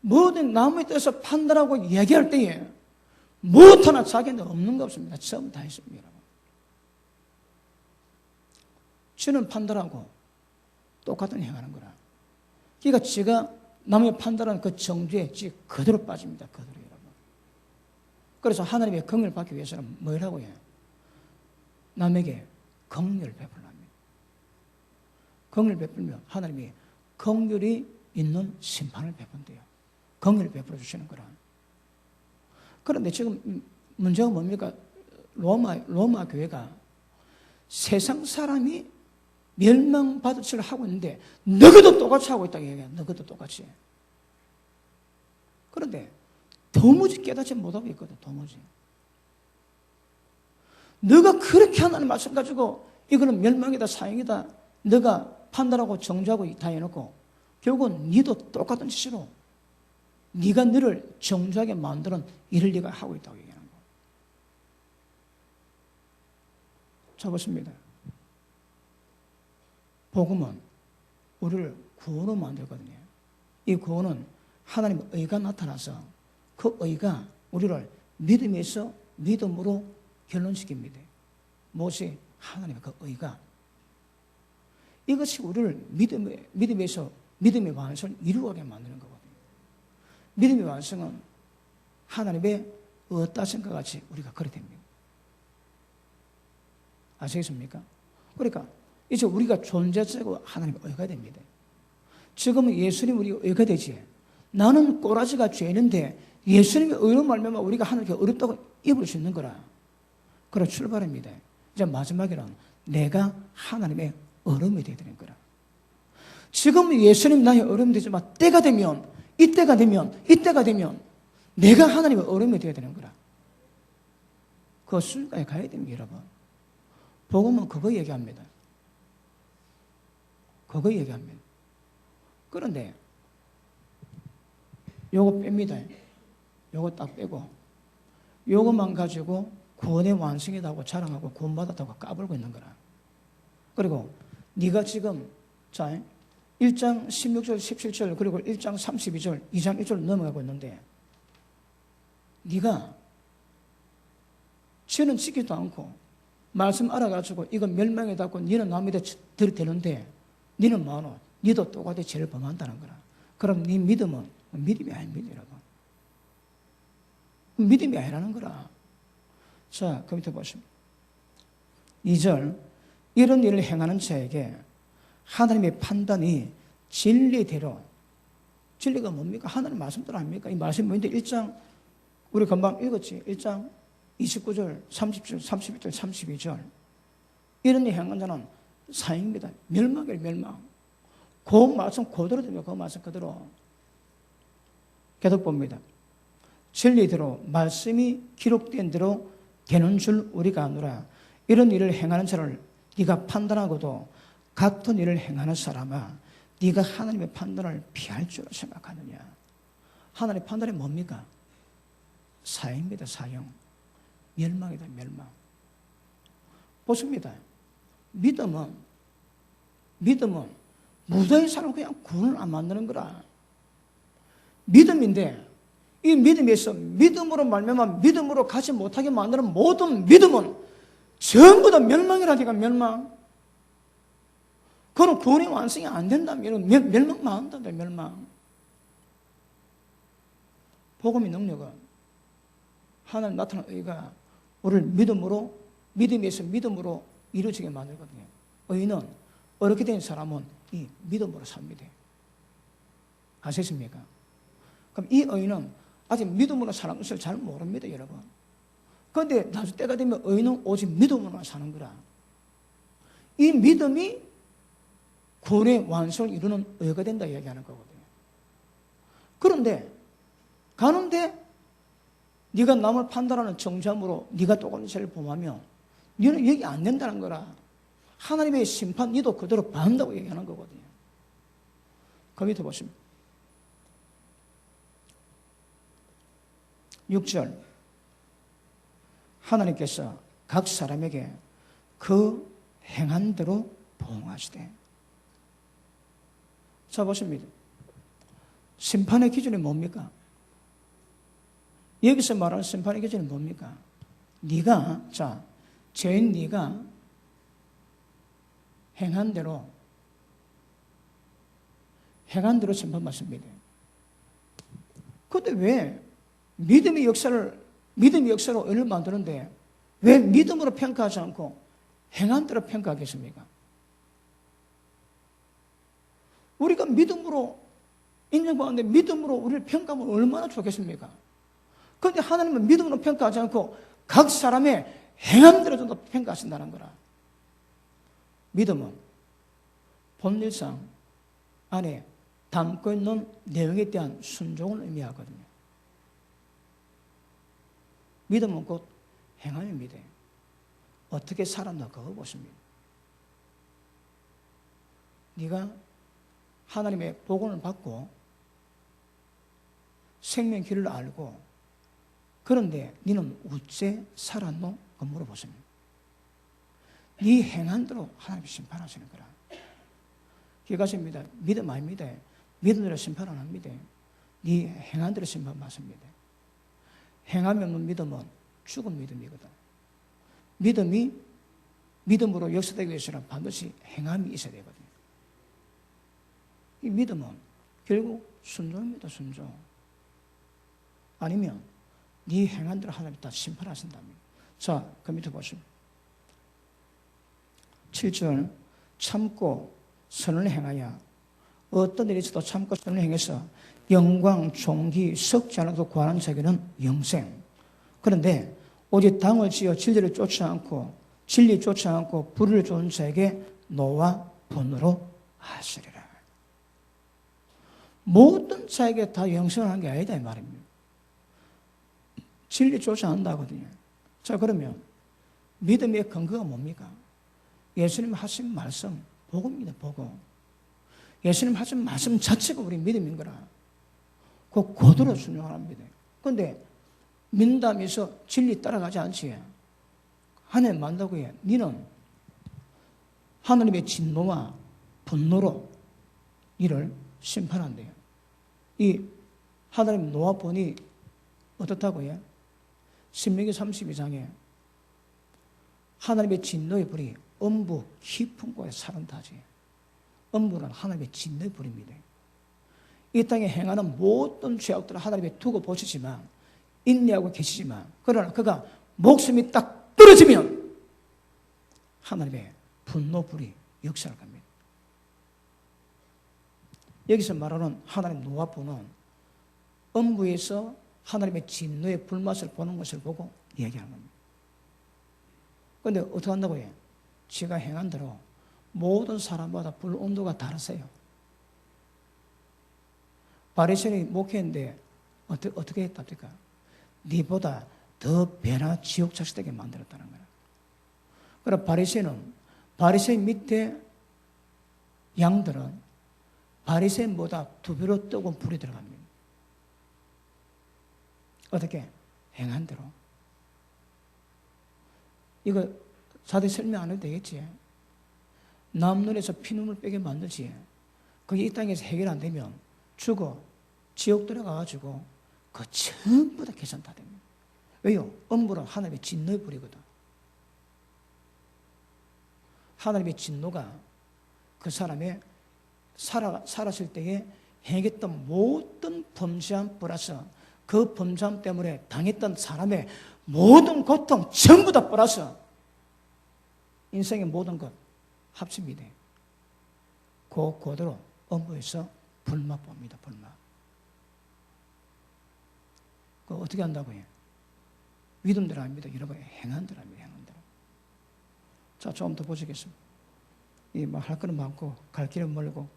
뭐든 남의 뜻을 판단하고 이야기할 때에 무엇 하나 자기는 없는 거 없습니다. 전부 다 있습니다. 여러분. 주는 판단하고 똑같은 행하는 거라. 그러니까 지가 남의 판단하는 그 정죄에 그대로 빠집니다. 그대로 여러분. 그래서 하나님의 긍휼을 받기 위해서는 뭐라고 해요? 남에게 긍휼을 베풀랍니다. 긍휼을 베풀면 하나님이 긍휼이 있는 심판을 베푼대요. 긍휼을 베풀어 주시는 거라. 그런데 지금 문제가 뭡니까? 로마 교회가 세상 사람이 멸망받을 짓을 하고 있는데 너희도 똑같이 하고 있다고 얘기해요. 너희도 똑같이. 그런데 도무지 깨닫지 못하고 있거든. 도무지. 너가 그렇게 하나님 말씀 가지고 이거는 멸망이다 사형이다 너가 판단하고 정죄하고 다 해놓고 결국은 니도 똑같은 짓으로 네가 너를 정죄하게 만드는 일을 네가 하고 있다고 얘기하는 거예요. 자 보십니다. 복음은 우리를 구원으로 만들거든요. 이 구원은 하나님의 의가 나타나서 그 의가 우리를 믿음에서 믿음으로 결론시킵니다. 무엇이? 하나님의 그 의가. 이것이 우리를 믿음에서 믿음의 완성을 이루게 만드는 거거든요. 믿음의 완성은 하나님의 어떠신것 같이 우리가 그래 됩니다. 아시겠습니까? 그러니까 이제 우리가 존재자고 하나님의 의가 됩니다. 지금은 예수님 우리 의가 되지. 나는 꼬라지가 죄인인데 예수님의 의로 말미암아 우리가 하나님께 어렵다고 입을 수 있는 거라. 그래 출발입니다. 이제 마지막에는 내가 하나님의 어른이 되어야 되는 거라. 지금 예수님 나의 어른이 되지만 이때가 되면 내가 하나님의 어른이 되어야 되는 거라. 그 순간에 가야 됩니다, 여러분. 복음은 그거 얘기합니다. 그거 얘기합니다. 그런데 요거 뺍니다. 요거 딱 빼고 요것만 가지고 구원의 완성이라고 자랑하고 구원받았다고 까불고 있는 거라. 그리고 네가 지금 자 1장 16절 17절 그리고 1장 32절 2장 1절 넘어가고 있는데 네가 죄는 지키지도 않고 말씀 알아가지고 이건 멸망에 닿고 너는 남에다 들이대는데 너는 뭐하노? 너도 똑같이 죄를 범한다는 거라. 그럼 네 믿음은 믿음이 아닙니다, 여러분. 믿음이 아니라는 거라. 자, 그 밑에 보시면 2절 이런 일을 행하는 자에게 하나님의 판단이 진리대로 진리가 뭡니까? 하나님 말씀대로 아닙니까? 이 말씀이 뭔데 1장 우리 금방 읽었지? 1장 29절, 30절, 31절, 32절 이런 일을 행하는 자는 사형입니다. 멸망이에요, 멸망. 그 말씀 그대로 됩니다. 그 말씀 그대로. 계속 봅니다. 진리대로 말씀이 기록된 대로 되는 줄 우리가 아노라. 이런 일을 행하는 자를 네가 판단하고도 같은 일을 행하는 사람아 네가 하나님의 판단을 피할 줄 생각하느냐. 하나님의 판단이 뭡니까? 사형입니다. 사형. 멸망이다. 멸망. 보십니다. 믿음은 무도인 사람 그냥 구원을 안 만드는 거라. 믿음인데 이 믿음에서 믿음으로 말미암아 믿음으로 가지 못하게 만드는 모든 믿음은 전부 다 멸망이라니까. 멸망. 그건 구원의 완성이 안 된다면 멸망만 한단다. 멸망. 복음의 능력은 하나님 나타난 의가 우리를 믿음에서 믿음으로 이루어지게 만들거든요. 의는 어렵게 된 사람은 이 믿음으로 삽니다. 아시겠습니까? 그럼 이 의는 아직 믿음으로 사는 것을 잘 모릅니다, 여러분. 그런데 나중 때가 되면 의는 오직 믿음으로만 사는 거라. 이 믿음이 구원의 완성을 이루는 의가 된다 이야기하는 거거든요. 그런데 가는데 네가 남을 판단하는 정죄함으로 네가 똑같은 죄를 범하면 너는 여기 안 된다는 거라. 하나님의 심판 너도 그대로 받는다고 얘기하는 거거든요. 그 밑에 보시면 6절 하나님께서 각 사람에게 그 행한 대로 보응하시되. 자 보십니다. 심판의 기준이 뭡니까? 여기서 말하는 심판의 기준은 뭡니까? 네가, 죄인 네가 행한 대로 심판받습니다. 그런데 왜 믿음의 역사를 의를 만드는데 왜 믿음으로 평가하지 않고 행한 대로 평가하겠습니까? 우리가 믿음으로 인정받는데 믿음으로 우리를 평가하면 얼마나 좋겠습니까? 그런데 하나님은 믿음으로 평가하지 않고 각 사람의 행함대로 좀 더 평가하신다는 거라. 믿음은 본질상 안에 담고 있는 내용에 대한 순종을 의미하거든요. 믿음은 곧 행함입니다. 어떻게 살았나 그거 보십니다. 네가 하나님의 복음을 받고 생명 길을 알고 그런데 너는 어째 살았노? 그 물어보십니다. 네 행한 대로 하나님이 심판하시는 거라. 기가십니다. 믿음 아닙니다. 믿음대로 심판 안 합니다. 네 행한 대로 심판받습니다. 행함이 없는 믿음은 죽은 믿음이거든. 믿음으로 역사되기 위해서는 반드시 행함이 있어야 되거든요. 이 믿음은 결국 순종입니다. 순종. 아니면 네 행한 대로 하나님이 다 심판하신답니다. 자, 그 밑에 보시면 7절 참고 선을 행하여 어떤 일이 있어도 참고 선을 행해서 영광, 존귀, 썩지 않아도 구하는 자에게는 영생. 그런데 오직 당을 지어 진리를 쫓지 않고 진리 쫓지 않고 불의를 쫓는 자에게 노와 분으로 하시리라. 모든 자에게 다 영생을 한 게 아니다 이 말입니다. 진리 쫓지 않는다거든요. 자, 그러면 믿음의 근거가 뭡니까? 예수님 하신 말씀, 복음입니다. 복음. 예수님 하신 말씀 자체가 우리 믿음인 거라. 그 고도로 순종합니다. 그런데 민담에서 진리 따라가지 않지. 하나님 만다고 해. 너는 하나님의 진노와 분노로 이를 심판한대요. 이 하나님 노와 분이 어떻다고 해? 신명기 32장에 하나님의 진노의 불이 음부 깊은 곳에 사른다지. 음부는 하나님의 진노의 불입니다. 이 땅에 행하는 모든 죄악들을 하나님이 두고 보시지만 인내하고 계시지만 그러나 그가 목숨이 딱 떨어지면 하나님의 분노불이 역사할 겁니다. 여기서 말하는 하나님 노아분은 음부에서 하나님의 진노의 불맛을 보는 것을 보고 얘기하는 겁니다. 그런데 어떻게 한다고 해요? 지가 행한 대로 모든 사람마다 불 온도가 다르세요. 바리새인이 목회했는데 어떻게 했답니까? 네보다 더 배나 지옥 자식되게 만들었다는 거야. 그래서 바리새인 밑에 양들은 바리새인보다 2배로 뜨거운 불이 들어갑니다. 어떻게? 행한 대로. 이거 자세히 설명 안 해도 되겠지? 남 눈에서 피눈물 빼게 만들지. 그게 이 땅에서 해결 안 되면 죽어. 지옥 들어가가지고 그 전부 다 계산 다 됩니다. 왜요? 음부는 하나님의 진노의 불이거든. 하나님의 진노가 그 사람의 살았을 때에 행했던 모든 범죄함 플러스 그 범죄함 때문에 당했던 사람의 모든 고통 전부 다 플러스 인생의 모든 것 합칩니다. 그 고도로 음부에서 불맛 봅니다. 불맛. 그 어떻게 한다고 해요? 믿음대로 합니다. 여러분 행한 대로 합니다. 행한 대로. 자, 조금 더 보시겠습니다. 뭐 할 거는 많고 갈 길은 멀고.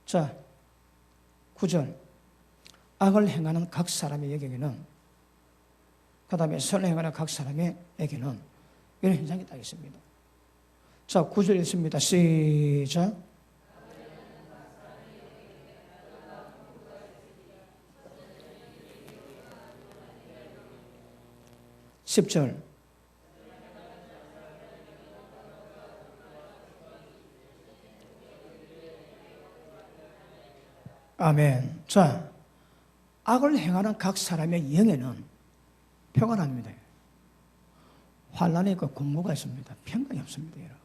자, 9절. 악을 행하는 각 사람에게는 그 다음에 선을 행하는 각 사람에게는 이런 현상이 딱 있습니다. 자, 9절 읽습니다. 시작. 10절. 아멘. 자, 악을 행하는 각 사람의 영에는 평안 합니다. 환란의 그 공고가 있습니다. 평강이 없습니다. 여러분.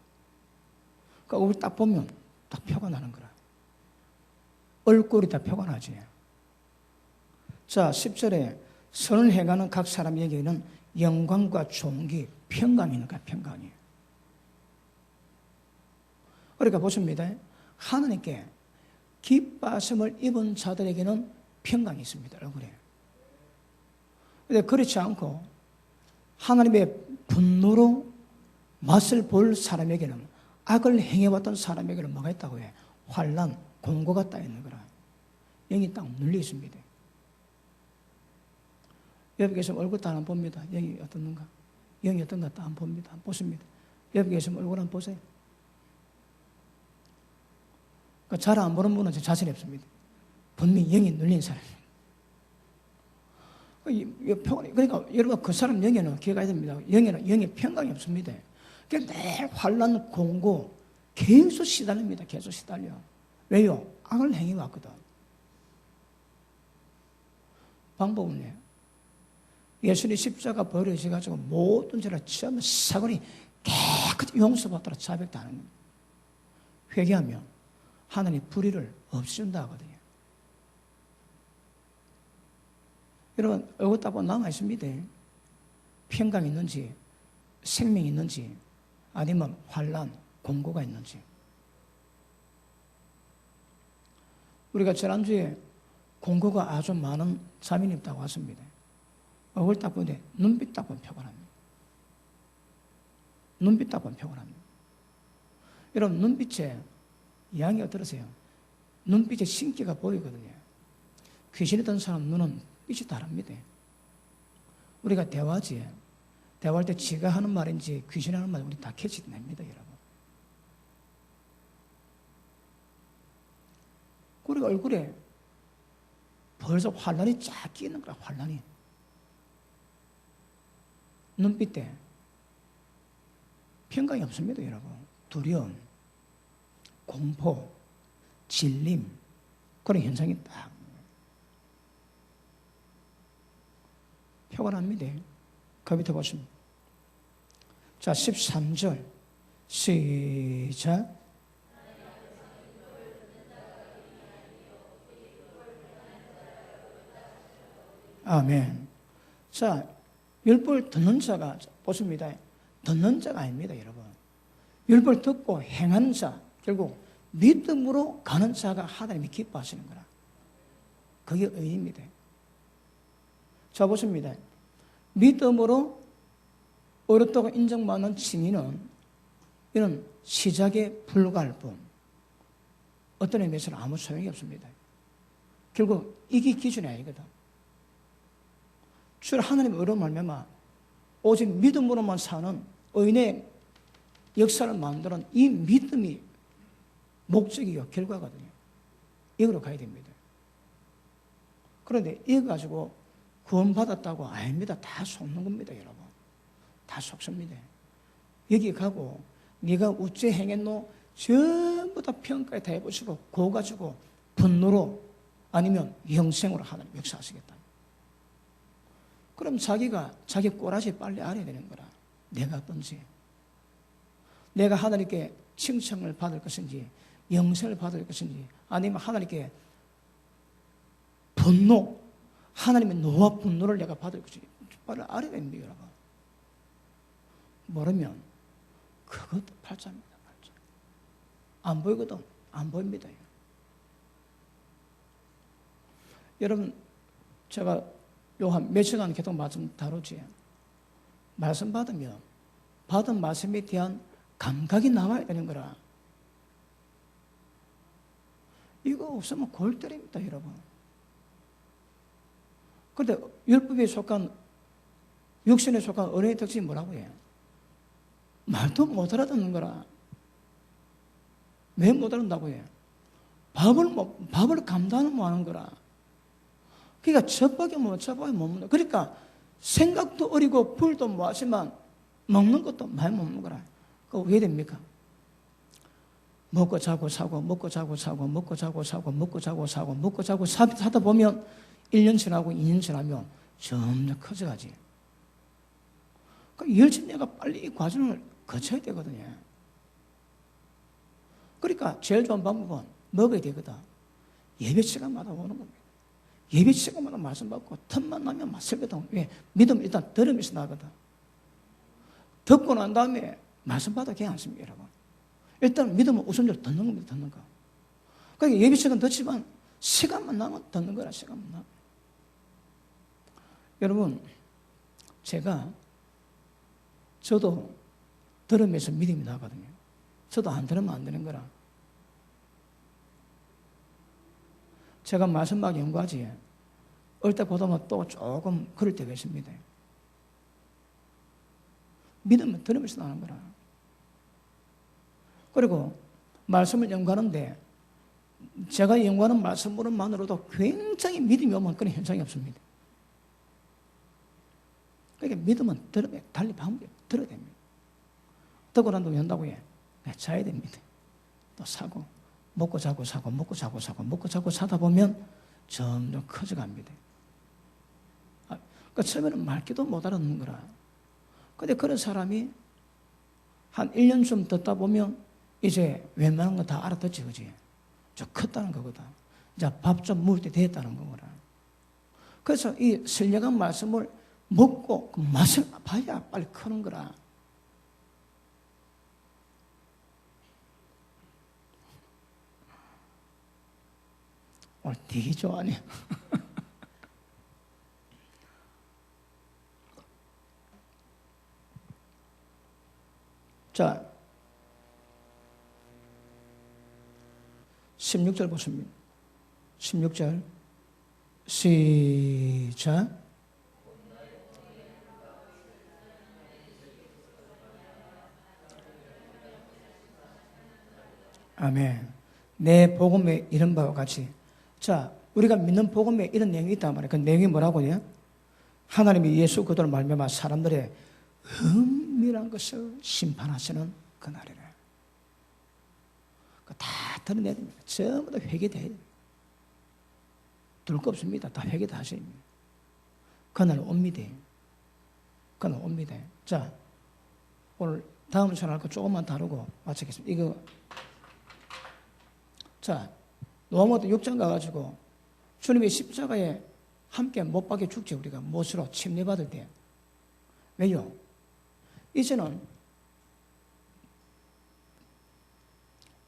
그러니까 우리 딱 보면 딱 표가 나는 거라. 얼굴이 다 표가 나지. 자, 10절에 선을 행하는 각 사람에게는 영광과 존귀, 평강이 있는 거야, 평강이. 그러니까 보십니다. 하나님께 기뻐하심을 입은 자들에게는 평강이 있습니다. 그래. 그런데 그렇지 않고 하나님의 분노로 맛을 볼 사람에게는, 악을 행해왔던 사람에게는 뭐가 있다고 해? 환난, 공고가 따 있는 거라. 영이 딱 눌려 있습니다. 옆에 계시면 얼굴 다 안 봅니다. 영이 어떻는가? 영이 어떤가 다 안 봅니다. 안 보십니다. 옆에 계시면 얼굴 한번 보세요. 잘 안 보는 분은 자신이 없습니다. 분명히 영이 눌린 사람입니다. 그러니까 여러분 그 사람 영에는 기억해야 됩니다. 영에 평강이 없습니다. 그러니까 늘 환난, 공고 계속 시달립니다. 계속 시달려. 왜요? 악을 행해왔거든. 방법은요. 예수님 십자가 버려지가지고 모든 죄를 처음 사건이 깨끗이 용서받도록 자백하는 겁니다. 회개하면 하나님 불의를 없애준다 하거든요. 여러분 얼굴 딱 보면 남아있습니다. 평강이 있는지, 생명이 있는지, 아니면 환난, 공고가 있는지. 우리가 지난주에 공고가 아주 많은 자매님 딱 왔습니다. 얼굴 딱 보는데 눈빛 딱 보면 표현합니다. 눈빛 딱 보면 표현합니다. 여러분 눈빛에 이야기가 들으세요. 눈빛에 신기가 보이거든요. 귀신이 든 사람 눈은 빛이 다릅니다. 우리가 대화할 때 지가 하는 말인지 귀신이 하는 말인지 우리 다 캐치냅니다, 여러분. 우리가 얼굴에 벌써 환란이 쫙 끼는 거야, 환란이. 눈빛에 평강이 없습니다, 여러분. 두려움, 공포, 질림, 그런 현상이 딱 표가 납니다. 그 밑에 보시면. 자, 13절. 시작. 아멘. 자, 율법을 듣는 자가, 보십니다. 듣는 자가 아닙니다, 여러분. 율법을 듣고 행하는 자, 결국 믿음으로 가는 자가 하나님이 기뻐하시는 거라. 그게 의입니다. 자, 보십니다. 믿음으로 어렵다고 인정받는 증인은 이런 시작에 불과할 뿐 어떤 의미에서는 아무 소용이 없습니다. 결국 이게 기준이 아니거든. 주로 하나님의 의로 말미암아 오직 믿음으로만 사는 의인의 역사를 만드는 이 믿음이 목적이요, 결과거든요. 이거로 가야 됩니다. 그런데 이거 가지고 구원받았다고 아닙니다. 다 속는 겁니다, 여러분. 다 속습니다. 여기 가고 네가 어째 행했노? 전부 다 평가에 다 해보시고 그거 가지고 분노로 아니면 영생으로 하나님 역사하시겠다. 그럼 자기가 자기 꼬라지 빨리 알아야 되는 거라. 내가 어떤지, 내가 하나님께 칭찬을 받을 것인지 영생을 받을 것인지, 아니면 하나님께 분노, 하나님의 노와 분노를 내가 받을 것인지 빨리 알아야 됩니다, 여러분. 모르면 그것도 팔자입니다. 팔자. 안 보이거든. 안 보입니다. 여러분, 제가 요 한 며칠간 계속 말씀 다루지. 말씀 받으면 받은 말씀에 대한 감각이 나와야 되는 거라. 이거 없으면 골 때립니다, 여러분. 그런데 율법에 속한, 육신에 속한 어린의 특징이 뭐라고 해요? 말도 못 알아듣는 거라. 왜 못 알아듣는다고 해요? 밥을 감당을 못 하는 거라. 그러니까 젖밥이 못 먹는다. 그러니까 생각도 어리고 불도 못 하지만 먹는 것도 많이 먹는 거라. 그거 왜 됩니까? 먹고 자고 사고, 먹고 자고 사고, 먹고 자고 사고, 먹고 자고 사고, 먹고 자고 사다 보면 1년 지나고 2년 지나면 점점 커져가지. 그러니까 열심히 내가 빨리 이 과정을 거쳐야 되거든요. 그러니까 제일 좋은 방법은 먹어야 되거든. 예배 시간마다 오는 겁니다. 예배 시간마다 말씀 받고 틈만 나면 막 설교당. 왜? 믿음은 일단 들으면서 나거든. 듣고 난 다음에 말씀 받아 그냥 않습니다, 여러분. 일단 믿음은 우선적으로 듣는 겁니다, 듣는 거. 그러니까 예배 시간 듣지만 시간만 나면 듣는 거라, 시간만 나면. 여러분, 저도 들으면서 믿음이 나거든요. 저도 안 들으면 안 되는 거라. 제가 말씀하기 연구하지. 어릴 때 보다만 또 조금 그럴 때가 있습니다. 믿으면 들으면서 나는 거라. 그리고 말씀을 연구하는데 제가 연구하는 말씀으로만으로도 굉장히 믿음이 오면 그런 현상이 없습니다. 그러니까 믿음은 들으면 달리 방법이 들어야 됩니다. 듣고 난 다음에 한다고 해. 자야 됩니다. 또 사고, 먹고 자고 사고, 먹고 자고 사고, 먹고 자고 사다 보면 점점 커져갑니다. 그러니까 처음에는 말귀도 못 알아듣는 거라. 근데 그런 사람이 한 1년쯤 듣다 보면 이제 웬만한 거 다 알아듣지, 그지? 저 컸다는 거거든. 이제 밥 좀 먹을 때 됐다는 거구나. 그래서 이 선량한 말씀을 먹고 그 맛을 봐야 빨리 크는 거라. 오늘 되게 좋아하네. 자, 16절 보십니다. 16절 시작. 아멘. 내 복음에 이런 바와 같이. 자, 우리가 믿는 복음에 이런 내용이 있단 말이에요. 그 내용이 뭐라고요? 하나님이 예수 그리스도로 말미암아 사람들의 은밀한 것을 심판하시는 그날이래. 다 드러내야 됩니다. 전부 다 회개돼야 됩니다. 둘 거 없습니다. 다 회개 다 하셔야 됩니다. 그날 옵니다. 그날 옵니다. 자, 오늘 다음 시간 할 거 조금만 다루고 마치겠습니다. 이거, 자, 노아모도 6장 가가지고 주님의 십자가에 함께 못 박혀 죽지, 우리가 못으로 침례받을 때. 왜요? 이제는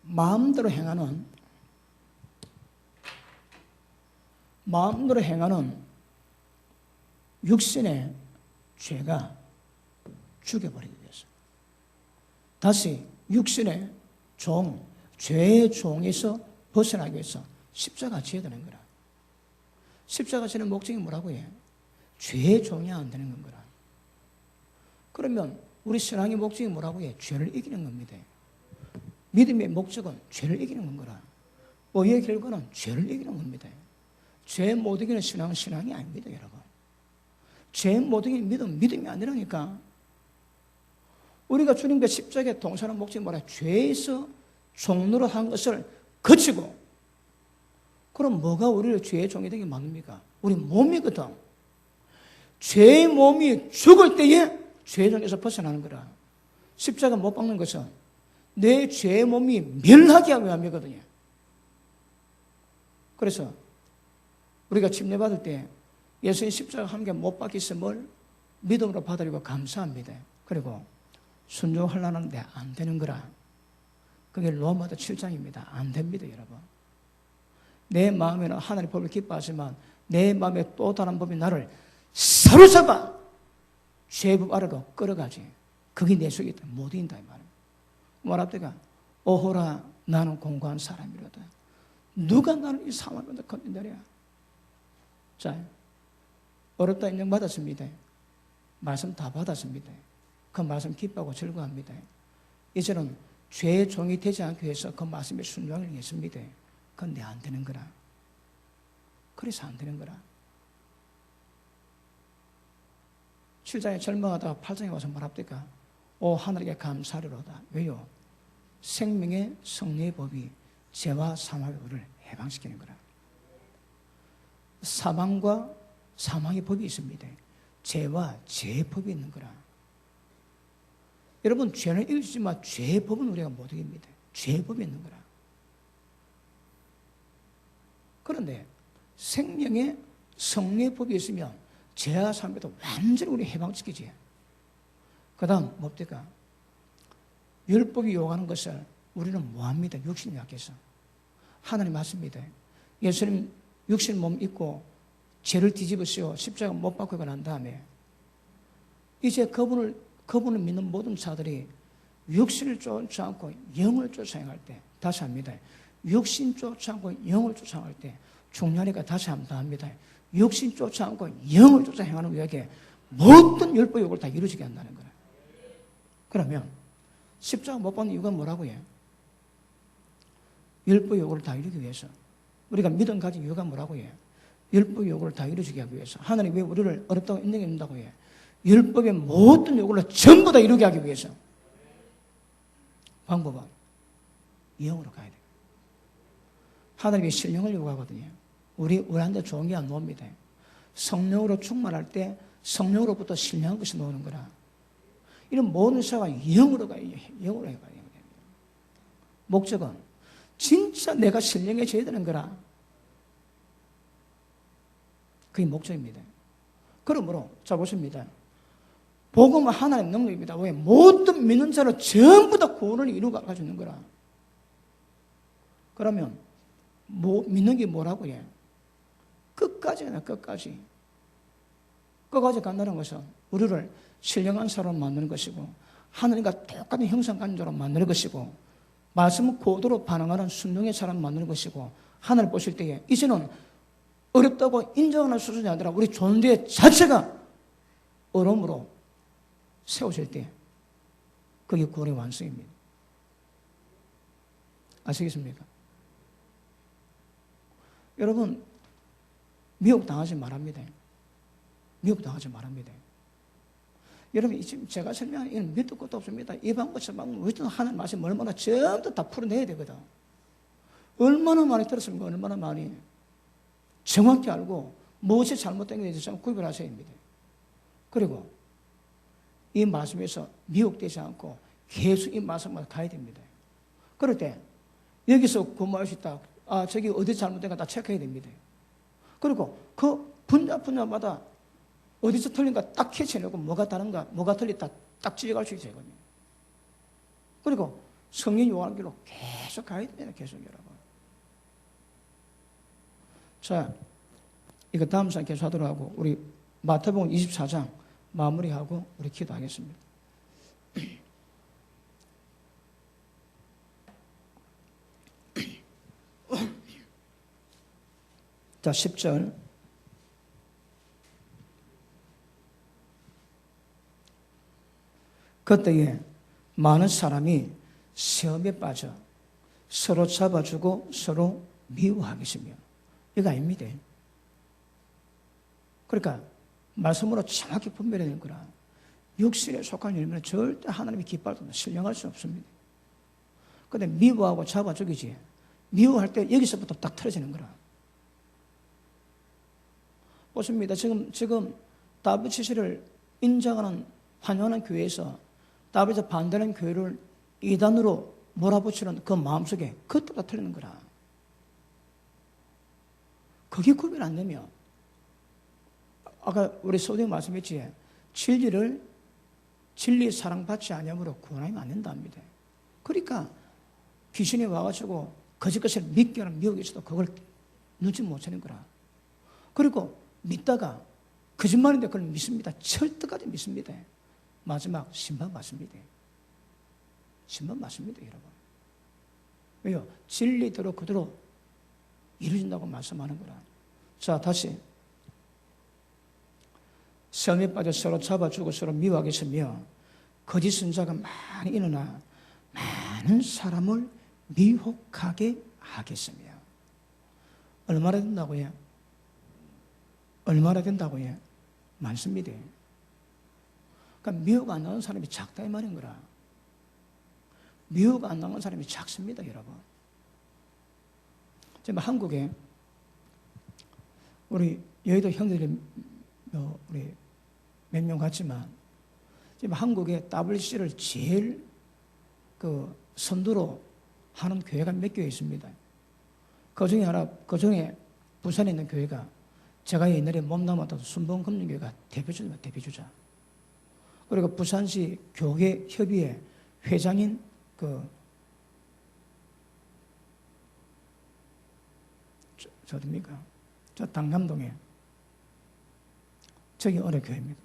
마음대로 행하는 육신의 죄가 죽여버리기 위해서 다시 육신의 죄의 종에서 벗어나기 위해서 십자가 지어야 되는 거라. 십자가 지는 목적이 뭐라고 해? 죄의 종이 안 되는 건 거라. 그러면 우리 신앙의 목적이 뭐라고 해? 죄를 이기는 겁니다. 믿음의 목적은 죄를 이기는 건 거라. 의의 결과는 죄를 이기는 겁니다. 죄 못 이기는 신앙은 신앙이 아닙니다, 여러분. 죄 못 이기는 믿음이 아니라니까. 우리가 주님과 십자가에 동참하는 목적이 뭐라? 죄에서 종로로 한 것을 거치고. 그럼 뭐가 우리를 죄의 종이 되게 만듭니까? 우리 몸이거든. 죄의 몸이 죽을 때에 죄의 종에서 벗어나는 거라. 십자가 못 박는 것은 내 죄의 몸이 멸하게 하기 위함이거든요. 그래서 우리가 침례받을 때 예수님 십자가 함께 못 박혔음을 믿음으로 받아들이고 감사합니다. 그리고 순종하려는데 안 되는 거라. 그게 로마서 7장입니다. 안 됩니다, 여러분. 내 마음에는 하나님의 법을 기뻐하지만 내 마음에 또 다른 법이 나를 사로잡아 죄법 아래로 끌어가지. 그게 내 속에 있다. 못 이긴다, 이 말입니다. 뭐랍니까? 오호라, 나는 공고한 사람이로다. 누가 나를 이 상황을 건진다랴. 자, 어렵다 인정받았습니다. 말씀 다 받았습니다. 그 말씀 기뻐하고 즐거워합니다. 이제는 죄의 종이 되지 않기 위해서 그 말씀에 순종을 했습니다. 그건 내 안 되는 거라. 그래서 안 되는 거라. 7장에 절망하다가 8장에 와서 말합니까? 오 하늘에게 감사하리로다. 왜요? 생명의 성리의 법이 죄와 사망의 우리를 해방시키는 거라. 사망과 사망의 법이 있습니다. 죄와 죄의 법이 있는 거라. 여러분, 죄는 이루지만 죄의 법은 우리가 못 이깁니다. 죄의 법이 있는 거라. 그런데 생명의 성리의 법이 있으면 죄와 삶에도 완전히 우리 해방시키지. 그 다음 뭡니까? 율법이 요구하는 것을 우리는 뭐합니다? 육신이 약해서. 하나님 맞습니다. 예수님 육신 몸 입고 죄를 뒤집으시고 십자가 못 박히고 난 다음에 이제 그분을 믿는 모든 자들이 육신을 쫓지 않고 영을 쫓아 행할 때, 다시 합니다. 육신 쫓지 않고 영을 쫓아 행할 때, 중년이가 다시 한번 합니다. 육신 쫓지 않고 영을 쫓아 행하는 우리에게 모든 율법 요구를 다 이루어지게 한다는 거예요. 그러면 십자가 못 박는 이유가 뭐라고요? 율법 요구를 다 이루기 위해서. 우리가 믿음 가진 이유가 뭐라고요? 율법 요구를 다 이루어지게 하기 위해서. 하나님 왜 우리를 어렵다고 인정해준다고 해요? 율법의 모든 요구를 전부 다 이루게 하기 위해서. 방법은 영으로 가야 돼요. 하나님이 신령을 요구하거든요. 우리한테 좋은 게 안 나옵니다. 성령으로 충만할 때 성령으로부터 신령한 것이 나오는 거라. 이런 모든 사가 영으로 가야 돼요. 영으로 해야 돼요. 목적은 진짜 내가 신령해져야 되는 거라. 그게 목적입니다. 그러므로 자 보십니다. 복음은 하나님의 능력입니다. 왜? 모든 믿는 자를 전부 다 구원을 이루어가지고 있는 거라. 그러면 믿는 게 뭐라고 해? 끝까지나 끝까지. 끝까지 간다는 것은 우리를 신령한 사람으로 만드는 것이고 하나님과 똑같은 형상 가진 자로 만드는 것이고 말씀을 고도로 반응하는 순종의 사람 만드는 것이고 하나님 보실 때에 이제는 어렵다고 인정하는 수준이 아니라 우리 존재 자체가 어려움으로 세워질 때 그게 구원의 완성입니다. 아시겠습니까? 여러분 미혹당하지 말합니다. 미혹당하지 말합니다. 여러분 지금 제가 설명하는 이는 밑도 끝도 없습니다. 이 방법 저 방법 우리도 하나님 말씀 얼마나 전부 다 풀어내야 되거든. 얼마나 많이 들었습니까? 얼마나 많이 정확히 알고 무엇이 잘못된 것에 대해서 구별하셔야 합니다. 그리고 이 말씀에서 미혹되지 않고 계속 이 말씀만 가야 됩니다. 그럴 때 여기서 구원할 수 있다. 저기 어디 잘못된가 다 체크해야 됩니다. 그리고 그 분야마다 어디서 틀린가 딱 캐치해내고 뭐가 다른가 뭐가 틀렸다 딱 지적할 수 있어요. 그리고 성령 요구하는 길로 계속 가야 됩니다. 계속 여러분. 자, 이거 다음 시간 계속하도록 하고 우리 마태복음 24장 마무리하고 우리 기도하겠습니다. 자, 10절. 그때에 많은 사람이 시험에 빠져 서로 잡아주고 서로 미워하겠으며 이거 아닙니다. 그러니까 말씀으로 정확히 분별해야 되는 거라. 육신에 속한 일은 절대 하나님이 기뻐할 수 없습니다. 신령할 수 없습니다. 그런데 미워하고 잡아주기지. 미워할 때 여기서부터 딱 틀어지는 거라. 보십니다. 지금 다윗 지시를 인정하는 환영하는 교회에서 다윗에 반대하는 교회를 이단으로 몰아붙이는 그 마음속에 그것도 다 틀리는 거라. 그게 구별 안 되면 아까 우리 소대가 말씀했지 진리 사랑받지 아니함으로 구원하면 안 된답니다. 그러니까 귀신이 와가지고 거짓 것을 믿게 하는 미혹에서도 그걸 눈치 못 채는 거라. 그리고 믿다가 거짓말인데 그걸 믿습니다. 철저까지 믿습니다. 마지막 심판 받습니다. 심판 받습니다, 여러분. 왜요? 진리대로 그대로 이루어진다고 말씀하는 거라. 자, 다시. 시험에 빠져 서로 잡아주고 서로 미워하겠으며 거짓 선자가 많이 일어나 많은 사람을 미혹하게 하겠으며. 얼마나 된다고요? 얼마나 된다고요? 많습니다. 그러니까 미혹 안 나오는 사람이 작다 이 말인 거라. 미혹 안 나오는 사람이 작습니다, 여러분. 지금 한국에 우리 여의도 형제들이 우리 몇 명 갔지만 지금 한국의 WC를 제일 그 선두로 하는 교회가 몇 교회 있습니다. 그 중에 부산에 있는 교회가 제가 옛날에 몸담았던 순복음금융교회가 대표주자, 대표주자. 그리고 부산시 교계 협의회 회장인 저 어딥니까? 저 당감동에 저기 어느 교회입니다.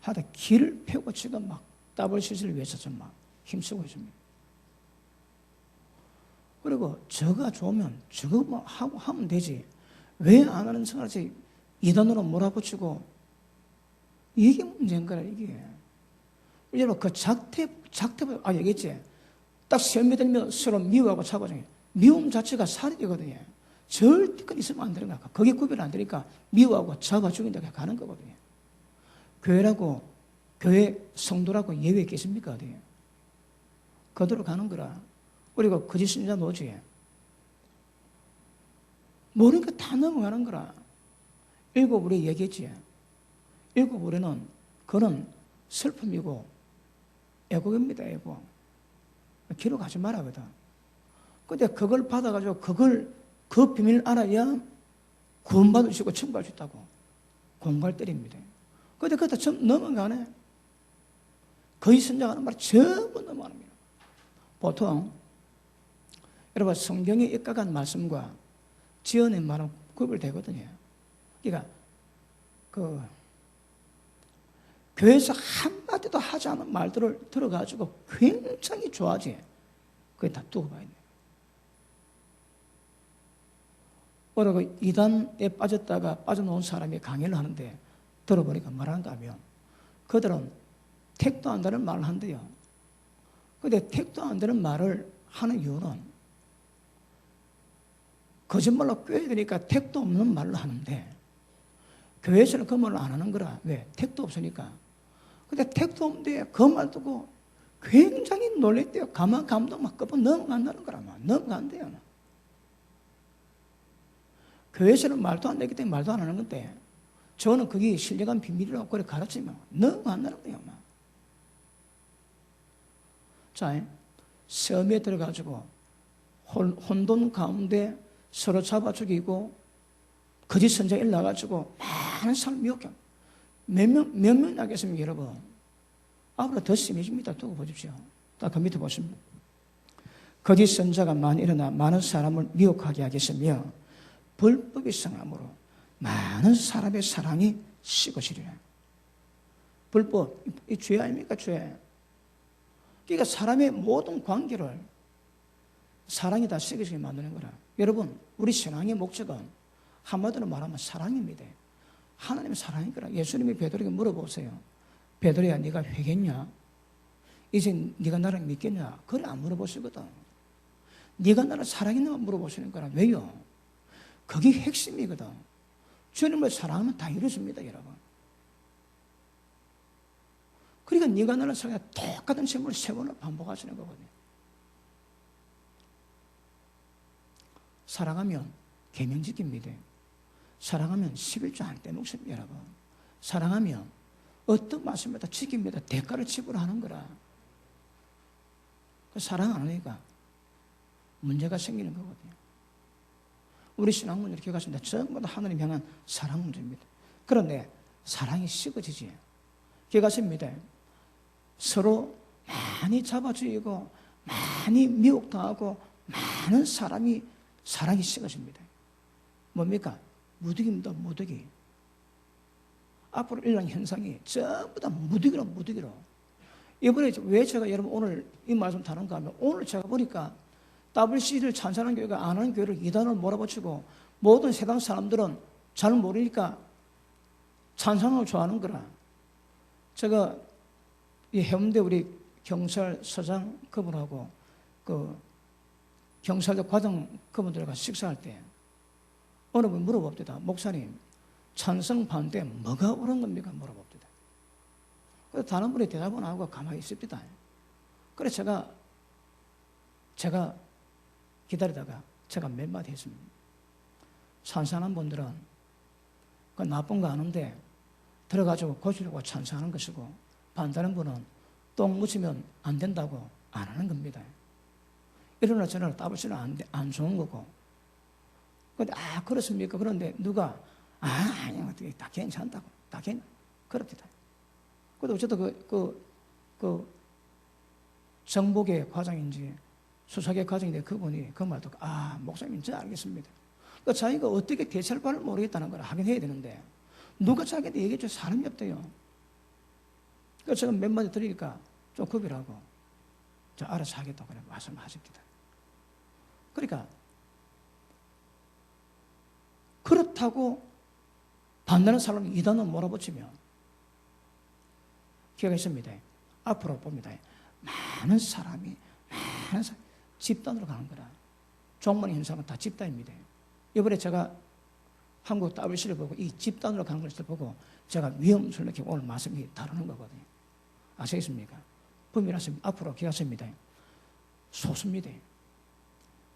하다 길을 펴고 지금 막 WCC를 위해서 좀 막 힘쓰고 있습니다. 그리고 저가 좋으면 저거 뭐 하고 하면 되지. 왜 안 하는 생각을 이단으로 몰아붙이고 이게 문제인 거라 이게. 여러분 그 얘기했지. 딱 시험이 들면 서로 미워하고 차고정해. 미움 자체가 살인이거든요. 절대 그 있으면 안 되는 거야. 거기 구별 안 되니까 미워하고 잡아 죽인다고 가는 거거든요. 교회라고 교회 성도라고 예외 있겠습니까? 어디에? 그대로 가는 거라. 그리고 거짓 신자 뭐지? 모르니까 다 넘어가는 거라. 일곱 우리 얘기했지. 일곱 우리는 그는 슬픔이고 애국입니다. 애국. 기록하지 말아거든. 근데 그걸 받아가지고 그 비밀을 알아야 구원받을 수 있고 천국할 수 있다고 공갈 때립니다. 근데 그것도 좀 넘어가네. 거의 선장하는 말 전부 넘어가는 거예요. 보통 여러분 성경에 입각한 말씀과 지어낸 말은 구별되거든요. 그러니까 교회에서 한마디도 하지 않은 말들을 들어가지고 굉장히 좋아하지. 그게 다 두고 봐야 돼. 그리고 이단에 빠져놓은 사람이 강의를 하는데 들어보니까 뭐라는가 하면 그들은 택도 안 되는 말을 한대요. 근데 택도 안 되는 말을 하는 이유는 거짓말로 꿰야 되니까 택도 없는 말로 하는데 교회에서는 그 말을 안 하는 거라. 왜? 택도 없으니까. 근데 택도 없는데 그 말 듣고 굉장히 놀랬대요. 가만 감동 막 꺼버 넘어간다는 거라. 넘어간대요. 교회에서는 말도 안 되기 때문에 말도 안 하는 건데 저는 그게 신령한 비밀이라고 그래 가르치면 넘어간다는 거예요. 자, 섬에 들어가지고 혼돈 가운데 서로 잡아 죽이고 거짓 선자에 나가지고 많은 사람 미혹해. 몇 명 나겠습니까, 여러분? 앞으로 더 심해집니다. 두고 보십시오. 딱 그 밑에 보십니다. 거짓 선자가 많이 일어나 많은 사람을 미혹하게 하겠으며 불법이 성함으로 많은 사람의 사랑이 식어지리라. 불법, 이 죄 아닙니까, 죄? 그러니까 사람의 모든 관계를 사랑이 다 식어지게 만드는 거라. 여러분, 우리 신앙의 목적은 한마디로 말하면 사랑입니다. 하나님의 사랑인 거라. 예수님이 베드로에게 물어보세요. 베드로야, 네가 회개했냐? 이제 네가 나를 믿겠냐? 그래 안 물어보시거든. 네가 나를 사랑했냐만 물어보시는 거라. 왜요? 그게 핵심이거든. 주님을 사랑하면 다 이루어집니다, 여러분. 그러니까 네가 나를 사랑해 똑같은 질문을 세 번을 반복하시는 거거든요. 사랑하면 계명 지킵니다. 사랑하면 11조 안 떼먹습니다, 여러분. 사랑하면 어떤 말씀마다 지킵니다. 대가를 지불하는 거라. 사랑 안 하니까 문제가 생기는 거거든요. 우리 신앙문을 이렇게 갔습니다. 전부 다 하나님 향한 사랑 문제입니다. 그런데 사랑이 식어지지. 기가십니다. 서로 많이 잡아주이고 많이 미혹당하고 많은 사람이 사랑이 식어집니다. 뭡니까? 무득입니다. 무득이. 앞으로 일어날 현상이 전부 다 무득이로. 이번에 왜 제가 여러분 오늘 이 말씀 다룬가 하면 오늘 제가 보니까 WC를 찬성하는 교회가 안 하는 교회를 이단으로 몰아붙이고 모든 세상 사람들은 잘 모르니까 찬성을 좋아하는 거라. 제가 이 해운대 우리 경찰서장 그분하고 그 경찰대 과장 그분들과 식사할 때 어느 분 물어봅니다. 목사님, 찬성 반대 뭐가 옳은 겁니까? 물어봅니다. 그래서 다른 분이 대답은 안 하고 가만히 있습니다. 그래서 제가 기다리다가 제가 몇 마디 했습니다. 찬성하는 분들은 그 나쁜 거 아는데 들어가지고 고치려고 찬성하는 것이고, 반대하는 분은 똥 묻히면 안 된다고 안 하는 겁니다. 이러나 저러나 따블시는 안 좋은 거고. 근데 그렇습니까? 그런데 누가 아니 다 괜찮다고, 다 그렇다. 근데 어쨌든 정보계 과장인지 수사계 과장인데 그분이 그 말 듣고 목사님 저 알겠습니다. 그 자기가 어떻게 대처할 바를 모르겠다는 걸 하긴 해야 되는데 누가 자기한테 얘기해 줄 사람이 없대요. 그래서 제가 몇 마디 드리니까 좀 겁을 하고 저 알아서 하겠다고 그래 말씀하십니다. 그러니까 그렇다고 반대하는 사람이 이단을 몰아붙이면 기억했습니다. 앞으로 봅니다. 많은 사람이 집단으로 가는 거라. 종말 현상은 다 집단입니다. 이번에 제가 한국 WC를 보고 이 집단으로 가는 것을 보고 제가 위험을 느끼고 오늘 말씀이 다루는 거거든요. 아시겠습니까? 분명하십니다. 앞으로 기억하십니다. 소수입니다.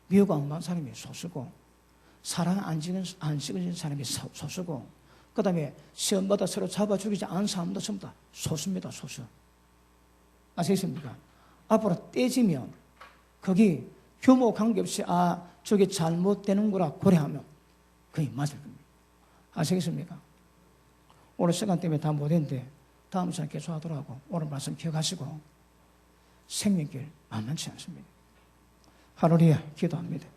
미워가 없는 사람이 소수고 사랑 안 찍어진 사람이 소수고 그 다음에 시험마다 서로 잡아 죽이지 않은 사람도 전부 다 소수입니다. 소수. 아시겠습니까? 앞으로 떼지면 거기 규모 관계없이 저게 잘못되는 거라 고려하면 그게 맞을 겁니다. 아시겠습니까? 오늘 시간 때문에 다 못했는데 다음 시간에 계속하도록 하고 오늘 말씀 기억하시고 생명길 만만치 않습니다. 할렐루야 기도합니다.